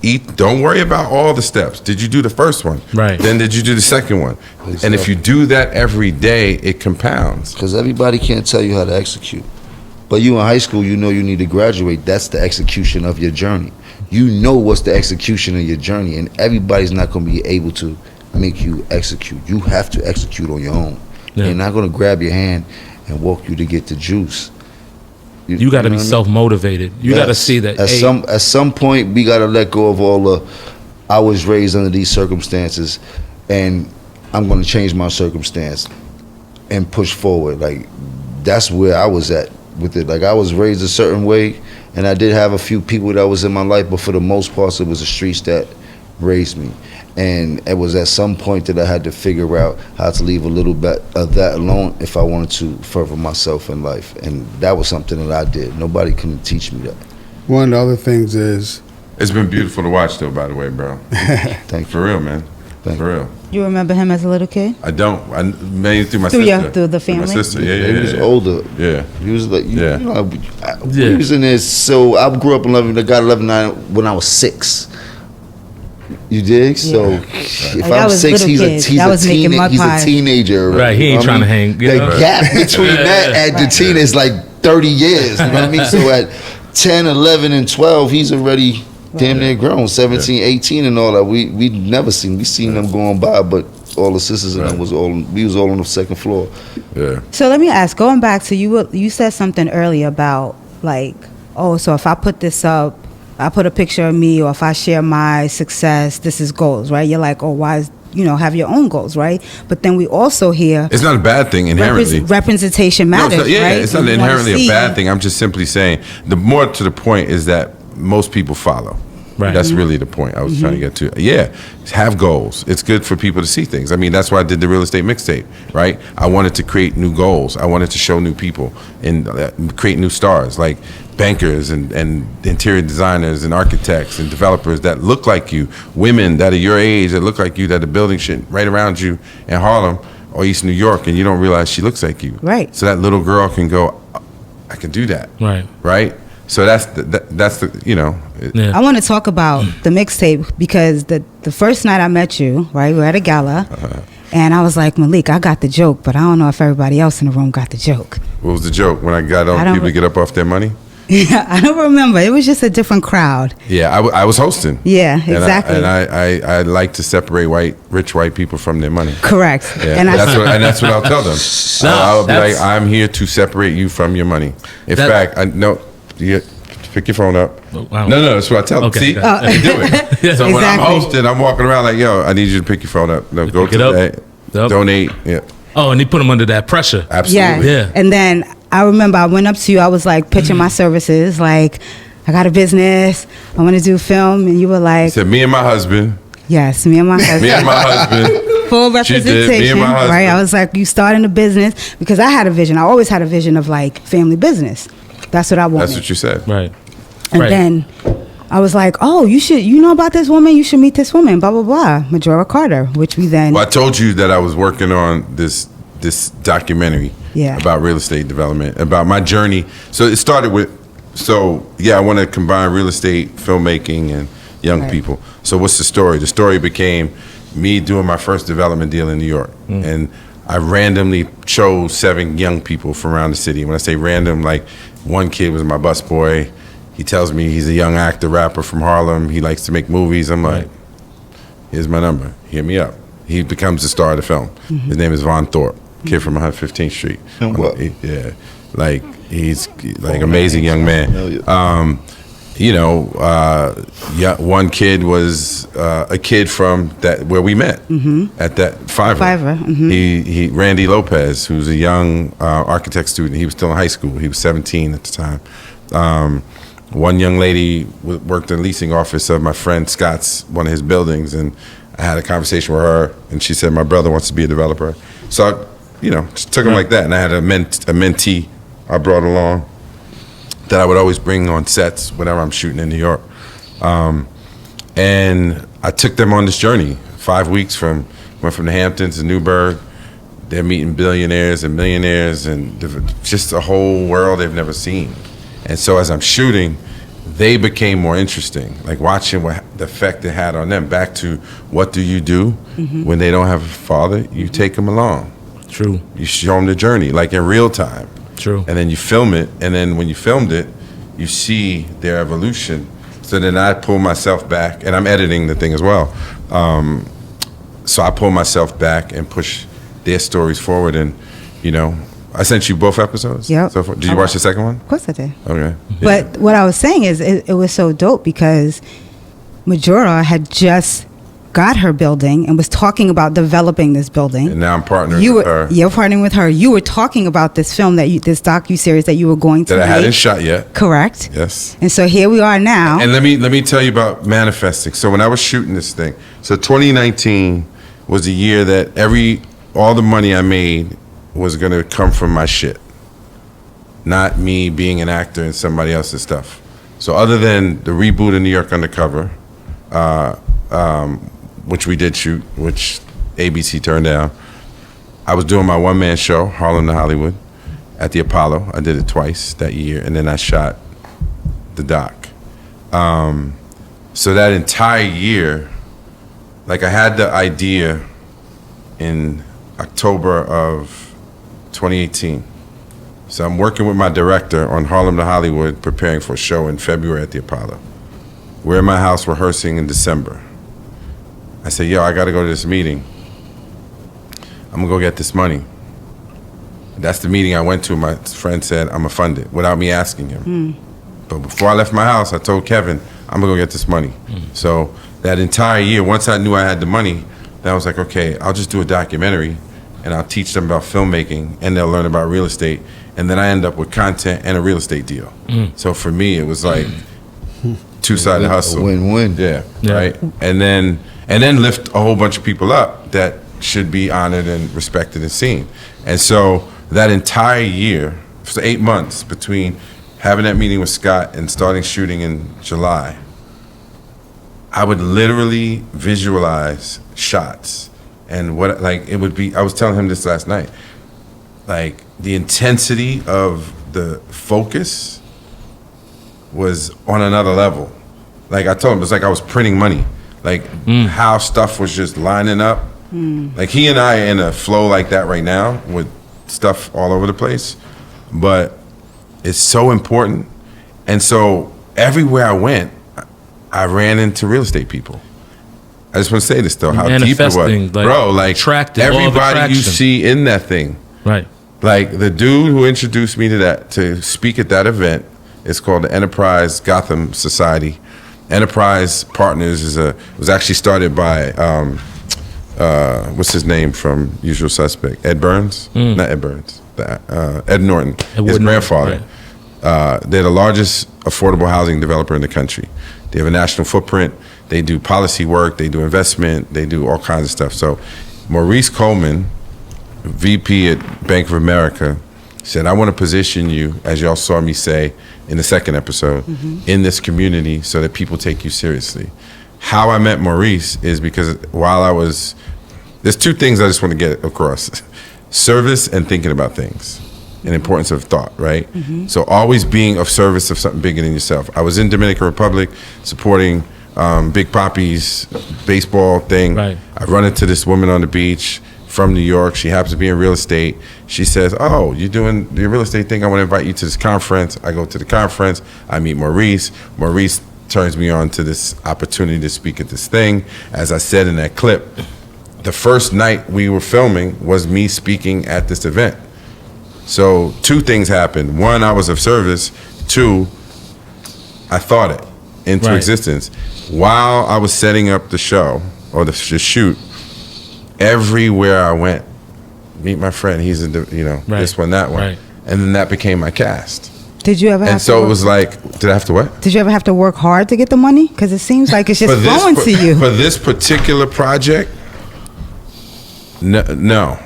eat? Don't worry about all the steps. Did you do the first one? Right. Then did you do the second one? Exactly. And if you do that every day, it compounds. Because everybody can't tell you how to execute. But you in high school, you know you need to graduate. That's the execution of your journey. You know what's the execution of your journey, and everybody's not going to be able to make you execute. You have to execute on your own. Yeah. They're not going to grab your hand and walk you to get the juice. You got to be self-motivated. You got to see that. At some point, we got to let go of all the, I was raised under these circumstances, and I'm going to change my circumstance and push forward. Like, that's where I was at with it. Like, I was raised a certain way, and I did have a few people that was in my life, but for the most part, it was the streets that raised me. And it was at some point that I had to figure out how to leave a little bit of that alone if I wanted to further myself in life. And that was something that I did. Nobody couldn't teach me that. One of the other things is... It's been beautiful to watch, though, by the way, bro. Thank you. For real, man. Thank For real. You remember him as a little kid? I don't. I mainly through my sister. Through the family? Through my sister, yeah. He was older. Yeah. He was like, Yeah. you know, he was in there. So I grew up in 11. I got 11 when I was 6. You dig? So if Like, I'm that was 6, little kids. he's That a was making mud he's a pies. teenager. Already. Right, he ain't You know trying what to I mean? hang. You know? The gap between that and the teen is like 30 years. You know what I mean? So at 10, 11, and 12, he's already damn near grown. 17, 18, and all that. We never seen. We seen them going by, but all the sisters and them we was all on the second floor. Yeah. So let me ask, going back to you said something earlier about like, oh, so if I put this up, I put a picture of me, or if I share my success, this is goals, right? You're like, oh, why is, have your own goals, right? But then we also hear It's not a bad thing inherently. representation matters, No, it's not, right? it's not We wanna inherently a see- bad thing. I'm just simply saying the more to the point is that most people follow. Right. That's really the point I was trying to get to. Yeah, have goals. It's good for people to see things. I mean, that's why I did the real estate mixtape, right? I wanted to create new goals. I wanted to show new people and create new stars, like bankers and interior designers and architects and developers that look like you, women that are your age that look like you, that are building shit right around you in Harlem or East New York, and you don't realize she looks like you. Right. So that little girl can go, I can do that. Right. Right? So that's the Yeah. I want to talk about the mixtape because the first night I met you, right, we were at a gala, and I was like, Malik, I got the joke, but I don't know if everybody else in the room got the joke. What was the joke? When I got on, I don't people re- get up off their money? Yeah, I don't remember. It was just a different crowd. Yeah, I was hosting. Yeah, exactly. And I like to separate rich white people from their money. Correct. Yeah, And that's what I'll tell them. I'll be like, I'm here to separate you from your money. In fact, you pick your phone up. Wow. No, that's what I tell them. Okay. See, they do it. So when I'm hosting, I'm walking around like, yo, I need you to pick your phone up. No, go pick it to up. that, donate. Yeah, Oh, and he put them under that pressure. absolutely. Yeah. And then I remember I went up to you. I was like pitching my services. Like, I got a business. I want to do film. And you were He like, said, me and my husband. yes, me and my husband. Me and my husband. Full She did, me representation, and my husband. right? I was like, you starting a business because I had a vision. I always had a vision of like family business. That's what I wanted. That's what you said. Right. And Right. then I was like, oh, you know about this woman? You should meet this woman, blah, blah, blah. Majora Carter, which we then. Well, I told you that I was working on this documentary about real estate development, about my journey. So it started with, I want to combine real estate, filmmaking, and young people. So what's the story? The story became me doing my first development deal in New York. And I randomly chose 7 young people from around the city. When I say random, like one kid was my busboy. He tells me he's a young actor, rapper from Harlem. He likes to make movies. I'm like, here's my number. Hit me up. He becomes the star of the film. His name is Von Thorpe, kid from 115th Street. Yeah, like he's like amazing young man. One kid was a kid from that where we met at that Fiverr. He Randy Lopez, who's a young architect student. He was still in high school. He was 17 at the time. One young lady worked in the leasing office of my friend Scott's, one of his buildings, and I had a conversation with her, and she said, my brother wants to be a developer. So, just took him like that, and I had a mentee I brought along that I would always bring on sets whenever I'm shooting in New York. And I took them on this journey, 5 weeks went from the Hamptons to Newburgh. They're meeting billionaires and millionaires and just a whole world they've never seen. And so as I'm shooting, they became more interesting, like watching the effect it had on them. Back to what do you do when they don't have a father? You take them along. True. You show them the journey, like in real time. True. And then you film it, and then when you filmed it, you see their evolution. So then I pull myself back, and I'm editing the thing as well. So I pull myself back and push their stories forward, and I sent you both episodes. Yep. So did you watch the second one? Of course I did. Okay. But what I was saying is it was so dope because Majora had just got her building and was talking about developing this building. And now I'm partnering with her. You're partnering with her. You were talking about this film this docu-series that you were going to that make. I hadn't shot yet. Correct. Yes. And so here we are now. And let me tell you about manifesting. So when I was shooting this thing, so 2019 was the year that all the money I made was gonna come from my shit, not me being an actor in somebody else's stuff. So other than the reboot of New York Undercover, which we did shoot, which ABC turned down, I was doing my one-man show, Harlem to Hollywood, at the Apollo. I did it twice that year, and then I shot the doc. So that entire year, like I had the idea in October of 2018. So I'm working with my director on Harlem to Hollywood, preparing for a show in February at the Apollo. We're in my house rehearsing in December. I said, yo, I gotta go to this meeting. I'm gonna go get this money. That's the meeting I went to. My friend said, I'm gonna fund it, without me asking him. But before I left my house, I told Kevin, I'm gonna go get this money. So that entire year, once I knew I had the money, then I was like, okay, I'll just do a documentary and I'll teach them about filmmaking and they'll learn about real estate. And then I end up with content and a real estate deal. So for me, it was like two-sided hustle. Win-win. Yeah, right? And then lift a whole bunch of people up that should be honored and respected and seen. And so that entire year, for 8 months between having that meeting with Scott and starting shooting in July, I would literally visualize shots and what, like, it would be. I was telling him this last night, like the intensity of the focus was on another level. Like I told him, it's like I was printing money, like how stuff was just lining up. Like he and I are in a flow like that right now with stuff all over the place, but it's so important. And so everywhere I went, I ran into real estate people. I just want to say this though, how deep it was, bro. Like everybody you see in that thing, right? Like the dude who introduced me to speak at that event. It's called the Enterprise Gotham Society. Enterprise Partners was actually started by what's his name from Usual Suspect? Ed Burns, not Ed Burns. Ed Norton, his grandfather. Right. They're the largest affordable housing developer in the country. They have a national footprint. They do policy work. They do investment. They do all kinds of stuff. So Maurice Coleman, VP at Bank of America, said, I want to position you, as y'all saw me say in the second episode, in this community so that people take you seriously. How I met Maurice is because there's two things I just want to get across. Service and thinking about things. And importance of thought, right? So always being of service of something bigger than yourself. I was in Dominican Republic supporting Big Papi's baseball thing. Right. I run into this woman on the beach from New York. She happens to be in real estate. She says, oh, you're doing the real estate thing. I want to invite you to this conference. I go to the conference. I meet Maurice. Maurice turns me on to this opportunity to speak at this thing. As I said in that clip, the first night we were filming was me speaking at this event. So two things happened. One, I was of service. Two, I thought it into existence. While I was setting up the show or the shoot, everywhere I went, meet my friend, he's in this one, that one. Right. And then that became my cast. Did you ever have it was like, did I have to what? Did you ever have to work hard to get the money? Because it seems like it's just flowing to you. For this particular project, no.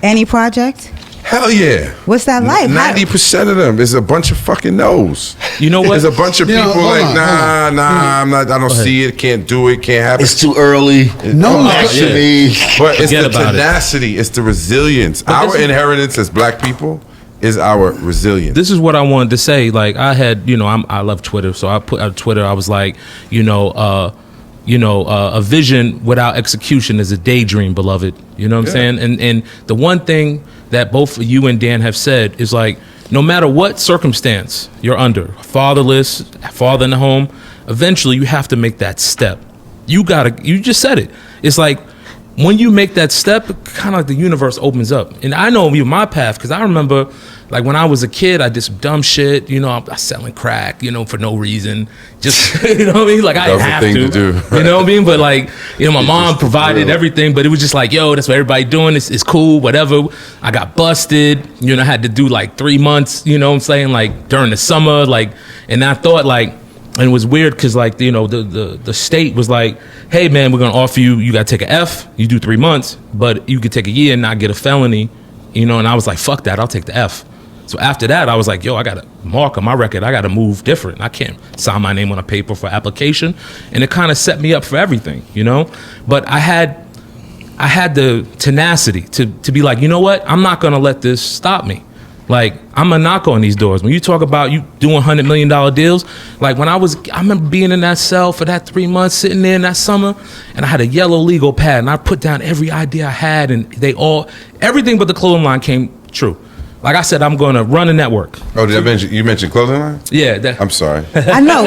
Any project? Hell yeah. What's that like? 90% of them is a bunch of fucking no's. You know what? There's a bunch of people I'm not, I don't see it, can't do it, can't happen. It's too early. No, actually. But it's the tenacity, it's the resilience. Our inheritance as black people is our resilience. This is what I wanted to say. Like I had, I love Twitter, so I put on Twitter, I was like, a vision without execution is a daydream, beloved. You know what I'm saying? And the one thing that both you and Dan have said is like, no matter what circumstance you're under, fatherless, father in the home, eventually you have to make that step. You just said it. It's like when you make that step, kind of like the universe opens up. And I know my path, because I remember like when I was a kid, I did some dumb shit, I was selling crack, for no reason. Just, you know what I mean? Like I didn't have to do. You know what I mean? But like, my mom provided everything, but it was just like, yo, that's what everybody doing. It's cool, whatever. I got busted, I had to do like 3 months, you know what I'm saying? Like during the summer, like, and I thought like, and it was weird because like, the state was like, hey man, we're going to offer you got to take an F, you do 3 months, but you could take a year and not get a felony, and I was like, fuck that, I'll take the F. So after that, I was like, yo, I got a mark on my record. I got to move different. I can't sign my name on a paper for application. And it kind of set me up for everything, But I had the tenacity to be like, you know what? I'm not going to let this stop me. Like, I'm going to knock on these doors. When you talk about you doing $100 million deals, like I remember being in that cell for that 3 months, sitting there in that summer, and I had a yellow legal pad, and I put down every idea I had, and everything but the clothing line came true. Like I said, I'm going to run a network. Oh, you mentioned clothing line? Yeah. I'm sorry. I know.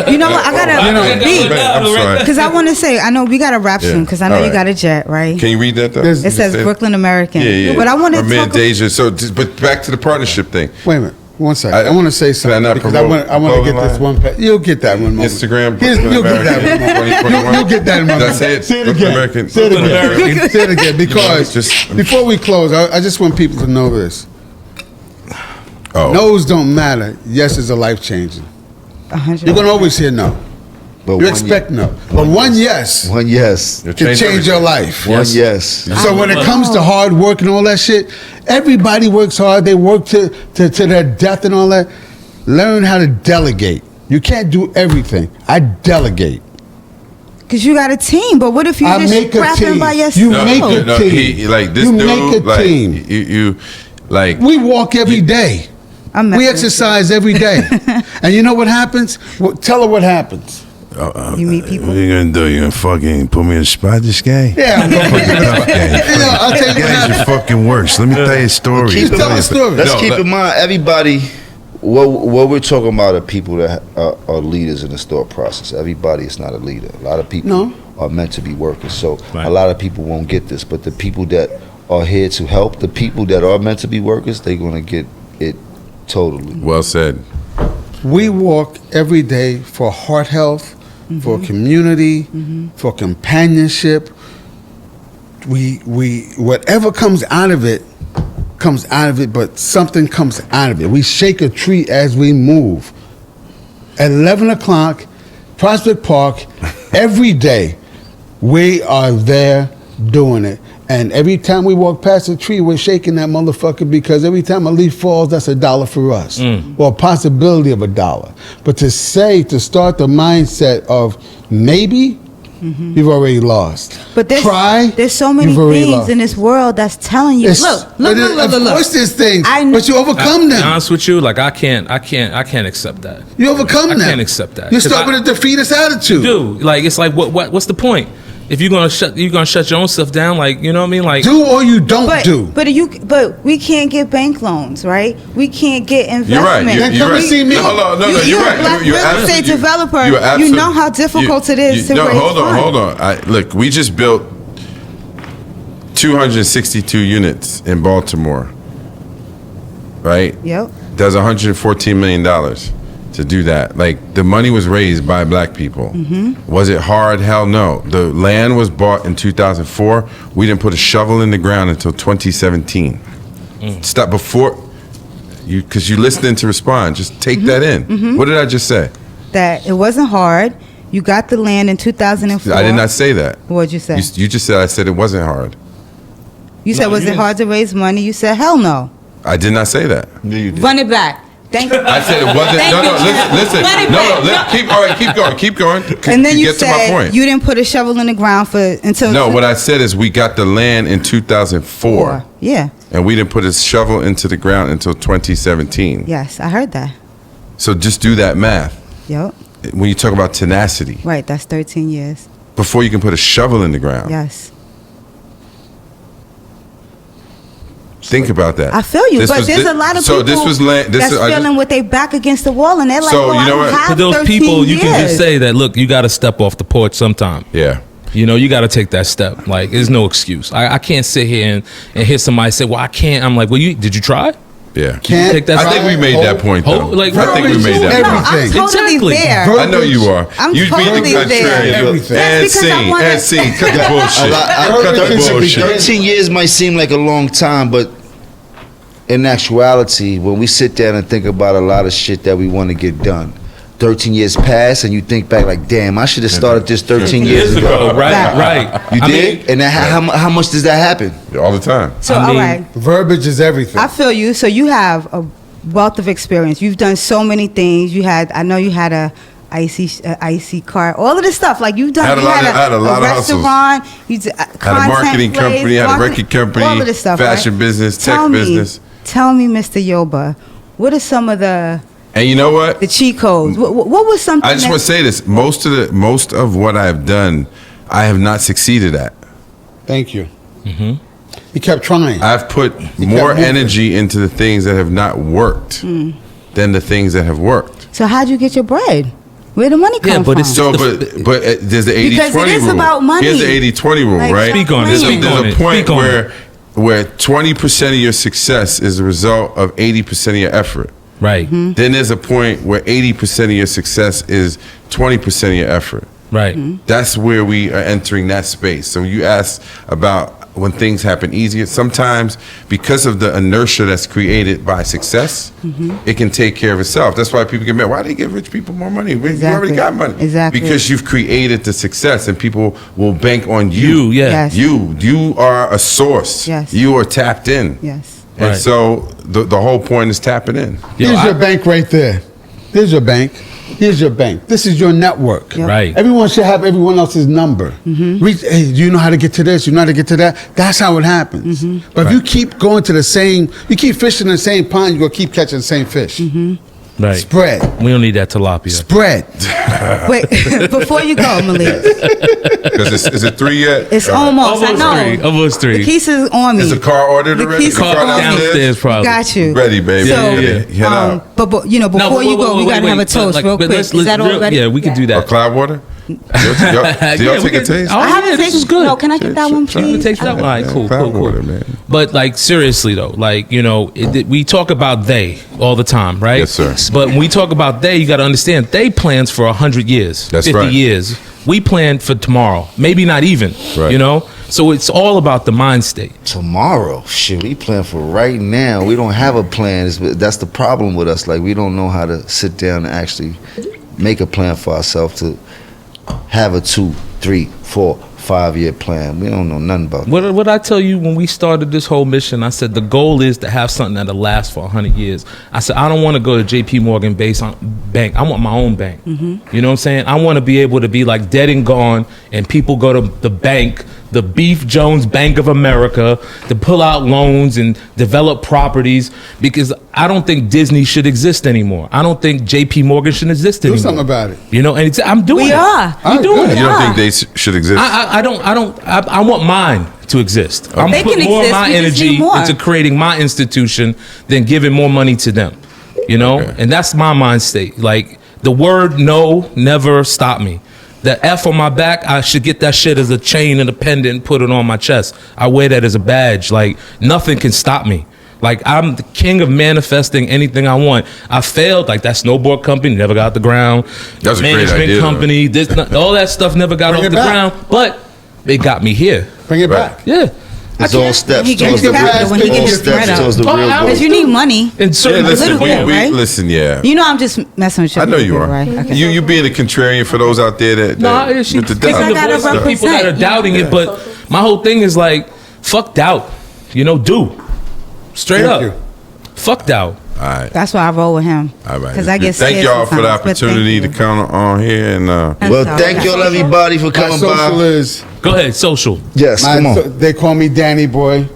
You know what? I got to beat. I'm sorry. Because I want to say, I know we got to wrap soon because I know you got a jet, right? Can you read that though? It says Brooklyn American. Yeah. But I want to talk Deja. So, but back to the partnership thing. Wait a minute. One second. I want to say something because I want to get this one. You'll get that one. Instagram. You'll get that one. You'll get that one. Say it again. Say it again. Because before we close, I just want people to know this. Oh. No's don't matter. Yes is a life changing. You're gonna always hear no. But you expect no. But one yes can change your life. One yes. So when it comes to hard work and all that shit, everybody works hard. They work to their death and all that. Learn how to delegate. You can't do everything. I delegate. Because you got a team, but what if you're just scrapping by yourself? You make a team. You make a team. You like. We walk every day. We exercise every day. And you know what happens? Tell her what happens. You meet people. What are you gonna do? You gonna fucking put me in a spot this game? Yeah, I'm gonna put you in a spot. I'll tell you what guys are fucking worse. Let me tell you a story. Tell a story. Let's keep in mind, everybody What we're talking about are people that are leaders in the store process. Everybody is not a leader. A lot of people are meant to be workers. So a lot of people won't get this. But the people that are here to help, the people that are meant to be workers, they're going to get it totally. Well said. We walk every day for heart health, for community, for companionship. We whatever comes out of it, but something comes out of it. We shake a tree as we move. At 11 o'clock, Prospect Park, every day, we are there doing it. And every time we walk past a tree, we're shaking that motherfucker, because every time a leaf falls, that's $1 for us, or a possibility of $1. But to start the mindset of maybe, you've already lost. But there's so many things in this world that's telling you. Look. Of course, there's things, but you overcome them. To be honest with you, like I can't accept that. You overcome them. I can't accept that. You start with a defeatist attitude. Dude, like it's like what's the point? If you're gonna shut your own stuff down, like, you know what I mean, like, do or you don't do. But we can't get bank loans, right? We can't get investment. You're right. You're right. See me. No, You're right. a black You're real estate developer. you're You know how difficult it is to raise hold funds. on. Look, we just built 262 units in Baltimore. Right. Yep. Does $114 million to do that. Like, the money was raised by black people. Was it hard? Hell no. The land was bought in 2004. We didn't put a shovel in the ground until 2017. Stop before you, because you're listening to respond. Just take that in. What did I just say? That it wasn't hard. You got the land in 2004. I did not say that. What'd you say? You just said I said it wasn't hard. You said, was it hard to raise money? You said, hell no. I did not say that. Yeah, you did. Run it back. Thank you. I said it wasn't. Listen. Keep going. And then you get to my said point. you didn't put a shovel in the ground until. No, what I said is we got the land in 2004. Yeah. And we didn't put a shovel into the ground until 2017. Yes, I heard that. So just do that math. Yep. When you talk about tenacity, Right, that's 13 years. before you can put a shovel in the ground. Yes. Think about that. I feel you, but there's a lot of people that's feeling with their back against the wall, and they're like, So, well, you know I what? don't have for those 13 people, you years. can just say that, look, you got to step off the porch sometime. Yeah. You know, you got to take that step. Like, there's no excuse. I can't sit here and hear somebody say, well, I can't. I'm like, well, did you try? Yeah. Can't take that I think we made that point, though. Like, I think we made that everything. point. I'm totally Exactly. there. I know you are. I'm You totally beat the there. contrarian. Everything. And That's because I wanna- scene. Cut the bullshit. Cut the bullshit. 13 years might seem like a long time, but in actuality, when we sit down and think about a lot of shit that we want to get done, 13 years pass and you think back like, damn, I should have started this 13 years ago. Right. You did? And then how much does that happen? All the time. So, I all mean- right. Verbiage is everything. I feel you. So you have a wealth of experience. You've done so many things. I know you had a icy car, all of this stuff. Like you've done. Had a lot of hustles. restaurant. You did, Had a marketing company, had a record company, all of this stuff, fashion right? business, tech business. Tell me, Mr. Yoba, what are some of the And you know what? cheat codes? What was something? I just want to say this: most of what I have done, I have not succeeded at. Thank you. You kept trying. I've put more energy into the things that have not worked than the things that have worked. So how'd you get your bread? Where the money come Yeah, but from? it's So, but there's the 80-20 Because it is rule. about money. Here's the 80-20 rule, Like, right? Speak on it. There's Speak on a it. point Speak on where 20% of your success is a result of 80% of your effort. Right. Mm-hmm. Then there's a point where 80% of your success is 20% of your effort. Right. That's where we are entering that space. So you asked about when things happen easier. Sometimes because of the inertia that's created by success, it can take care of itself. That's why people get mad. Why do they give rich people more money? You already got money. Exactly. Because you've created the success and people will bank on you. Yeah. Yes. You are a source. Yes. You are tapped in. Yes. And Right. so the whole point is tapping in. Here's your bank right there. Here's your bank. Here's your bank. This is your network. Yep. Right. Everyone should have everyone else's number. Reach, hey, do you know how to get to this? You know how to get to that? That's how it happens. But if you keep going to you keep fishing in the same pond, you're going to keep catching the same fish. Right. Spread. We don't need that tilapia. Spread. Wait, before you go, Malik, Because is it 3 yet? it's almost. I know. Almost three. The keys is on me. Is the car ordered The already? keys Is the are car Downstairs, probably. Got you. Ready, baby. So, Head out. But you know, No, before wait, you go, wait, we gotta wait, have a wait. toast Like, real but quick. let's- Is that real- all ready? Yeah, we can do Or that. cloud water? Do y'all take a taste? Oh, I haven't yeah, this tasted- is good. No, can I get that one, Try to please? taste that one. All right, cool, Cloud cool. water, man. But like seriously though, like we talk about they all the time, right? Yes, sir. But when we talk about they, you got to understand they plans for 100 years, That's 50 right. years. We plan for tomorrow, maybe not even. Right. So it's all about the mind state. Tomorrow, shit, we plan for right now. We don't have a plan. That's the problem with us. Like, we don't know how to sit down and actually make a plan for ourselves to have a 2, 3, 4, 5-year plan. We don't know nothing about that. What I tell you when we started this whole mission, I said the goal is to have something that'll last for 100 years. I said I don't want to go to J.P. Morgan based on bank. I want my own bank. You know what I'm saying? I want to be able to be like dead and gone, and people go to the bank, the Beef Jones Bank of America, to pull out loans and develop properties, because I don't think Disney should exist anymore. I don't think J.P. Morgan should exist anymore. Do something about it. And I'm doing We it. are. I'm doing You it. don't think they should exist? I want mine to exist. I'm They putting can more of exist, my we just energy need more. into creating my institution than giving more money to them. Okay. And that's my mind state. Like the word no never stopped me. The F on my back, I should get that shit as a chain and a pendant and put it on my chest. I wear that as a badge. Like nothing can stop me. Like I'm the king of manifesting anything I want. I failed. Like that snowboard company never got off the ground. That's a great Management idea, company, all that stuff never got Bring off it the back. ground. But it got me here. Bring it Right. back. Yeah. It's all steps He towards gets the capital when he all gets steps spread towards out. the real goal. Because you need money. And Yeah, certain listen, little bit, right? listen, yeah. You know, I'm just messing with you. I know you are. Right? Okay. You being a contrarian for those out there that No, she's with the taking doubt. the gotta voice of the people that are represent, doubting it. But my whole thing is like, fuck doubt. Do. Straight Thank up. you. Fuck doubt. All right. That's why I roll with him. All right. Because I get Thank scared y'all for the sometimes, but thank opportunity you. to come on here and Well, thank y'all, everybody, for My coming social by. is Go ahead, social. Yes, come on. they call me Danny Boy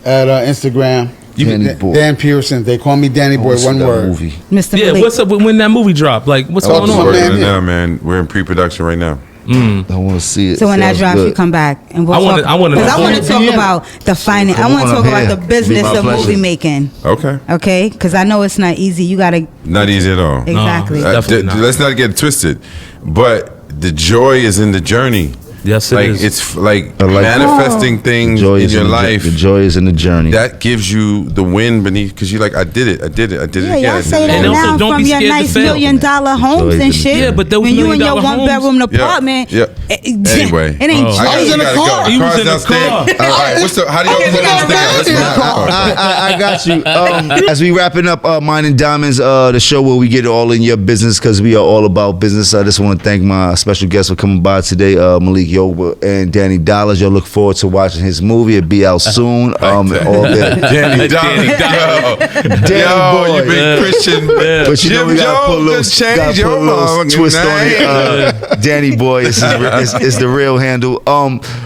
at Instagram. Danny Boy. Dan Pearson. They call me Danny Boy. What's One that word. movie? Mr. Yeah, Malik. what's up when that movie dropped? Like, what's Oh, going it's on? man working it here. now, man. We're in pre-production right now. I want to see it. So when that Sounds drops, good. you come back and we'll I wanna- talk. I wanna know. Because I want to talk Yeah. about the finance. I Come want to on talk up about here. the business Be my of pleasure. movie making. Okay. Okay? Because I know it's not easy. You got to. Not easy at all. Exactly. No. Definitely not. Let's not get it twisted. But the joy is in the journey. Yes, it like is. it's like I like that. manifesting things Joy in is your the life. The joy is in the journey. That gives you the wind beneath because you're like, I did it Yeah, again. I did y'all it say that And also, now don't from be your scared to nice fail. $1 million homes Joy and is in shit. the Yeah, but those when you in your $1 million one-bedroom homes- apartment. Yeah. Anyway. It ain't Oh. I joy. you gotta go. He was Car's in the downstairs. car. All right. What's the? How do y'all Okay, put we got this together? a Let's man in the go. car. I got you. As we wrapping up Mine and Diamonds, the show where we get all in your business because we are all about business. I just want to thank my special guests for coming by today, Malik Yoba and Danny Dollars. Y'all look forward to watching his movie. It'll be out soon. All the Danny Danny Dollars. Danny Yo, boy. you big Christian. But you know Jim we gotta put a Jones little, just changed gotta put your a little motherfucking twist on name. it. Danny Boy is the real handle.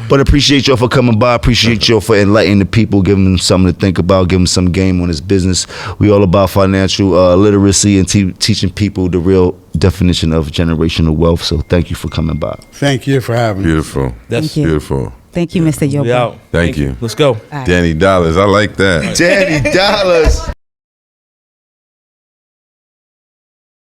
But appreciate y'all for coming by. Appreciate y'all for enlightening the people, giving them something to think about, giving them some game on this business. We all about financial literacy and teaching people the real definition of generational wealth. So thank you for coming by. Thank you for having me. Beautiful. That's Thank you. Beautiful. Thank you, Mr. Yoba. We out. Thank you. Let's go. Danny Dollars. I like that. Danny Dollars.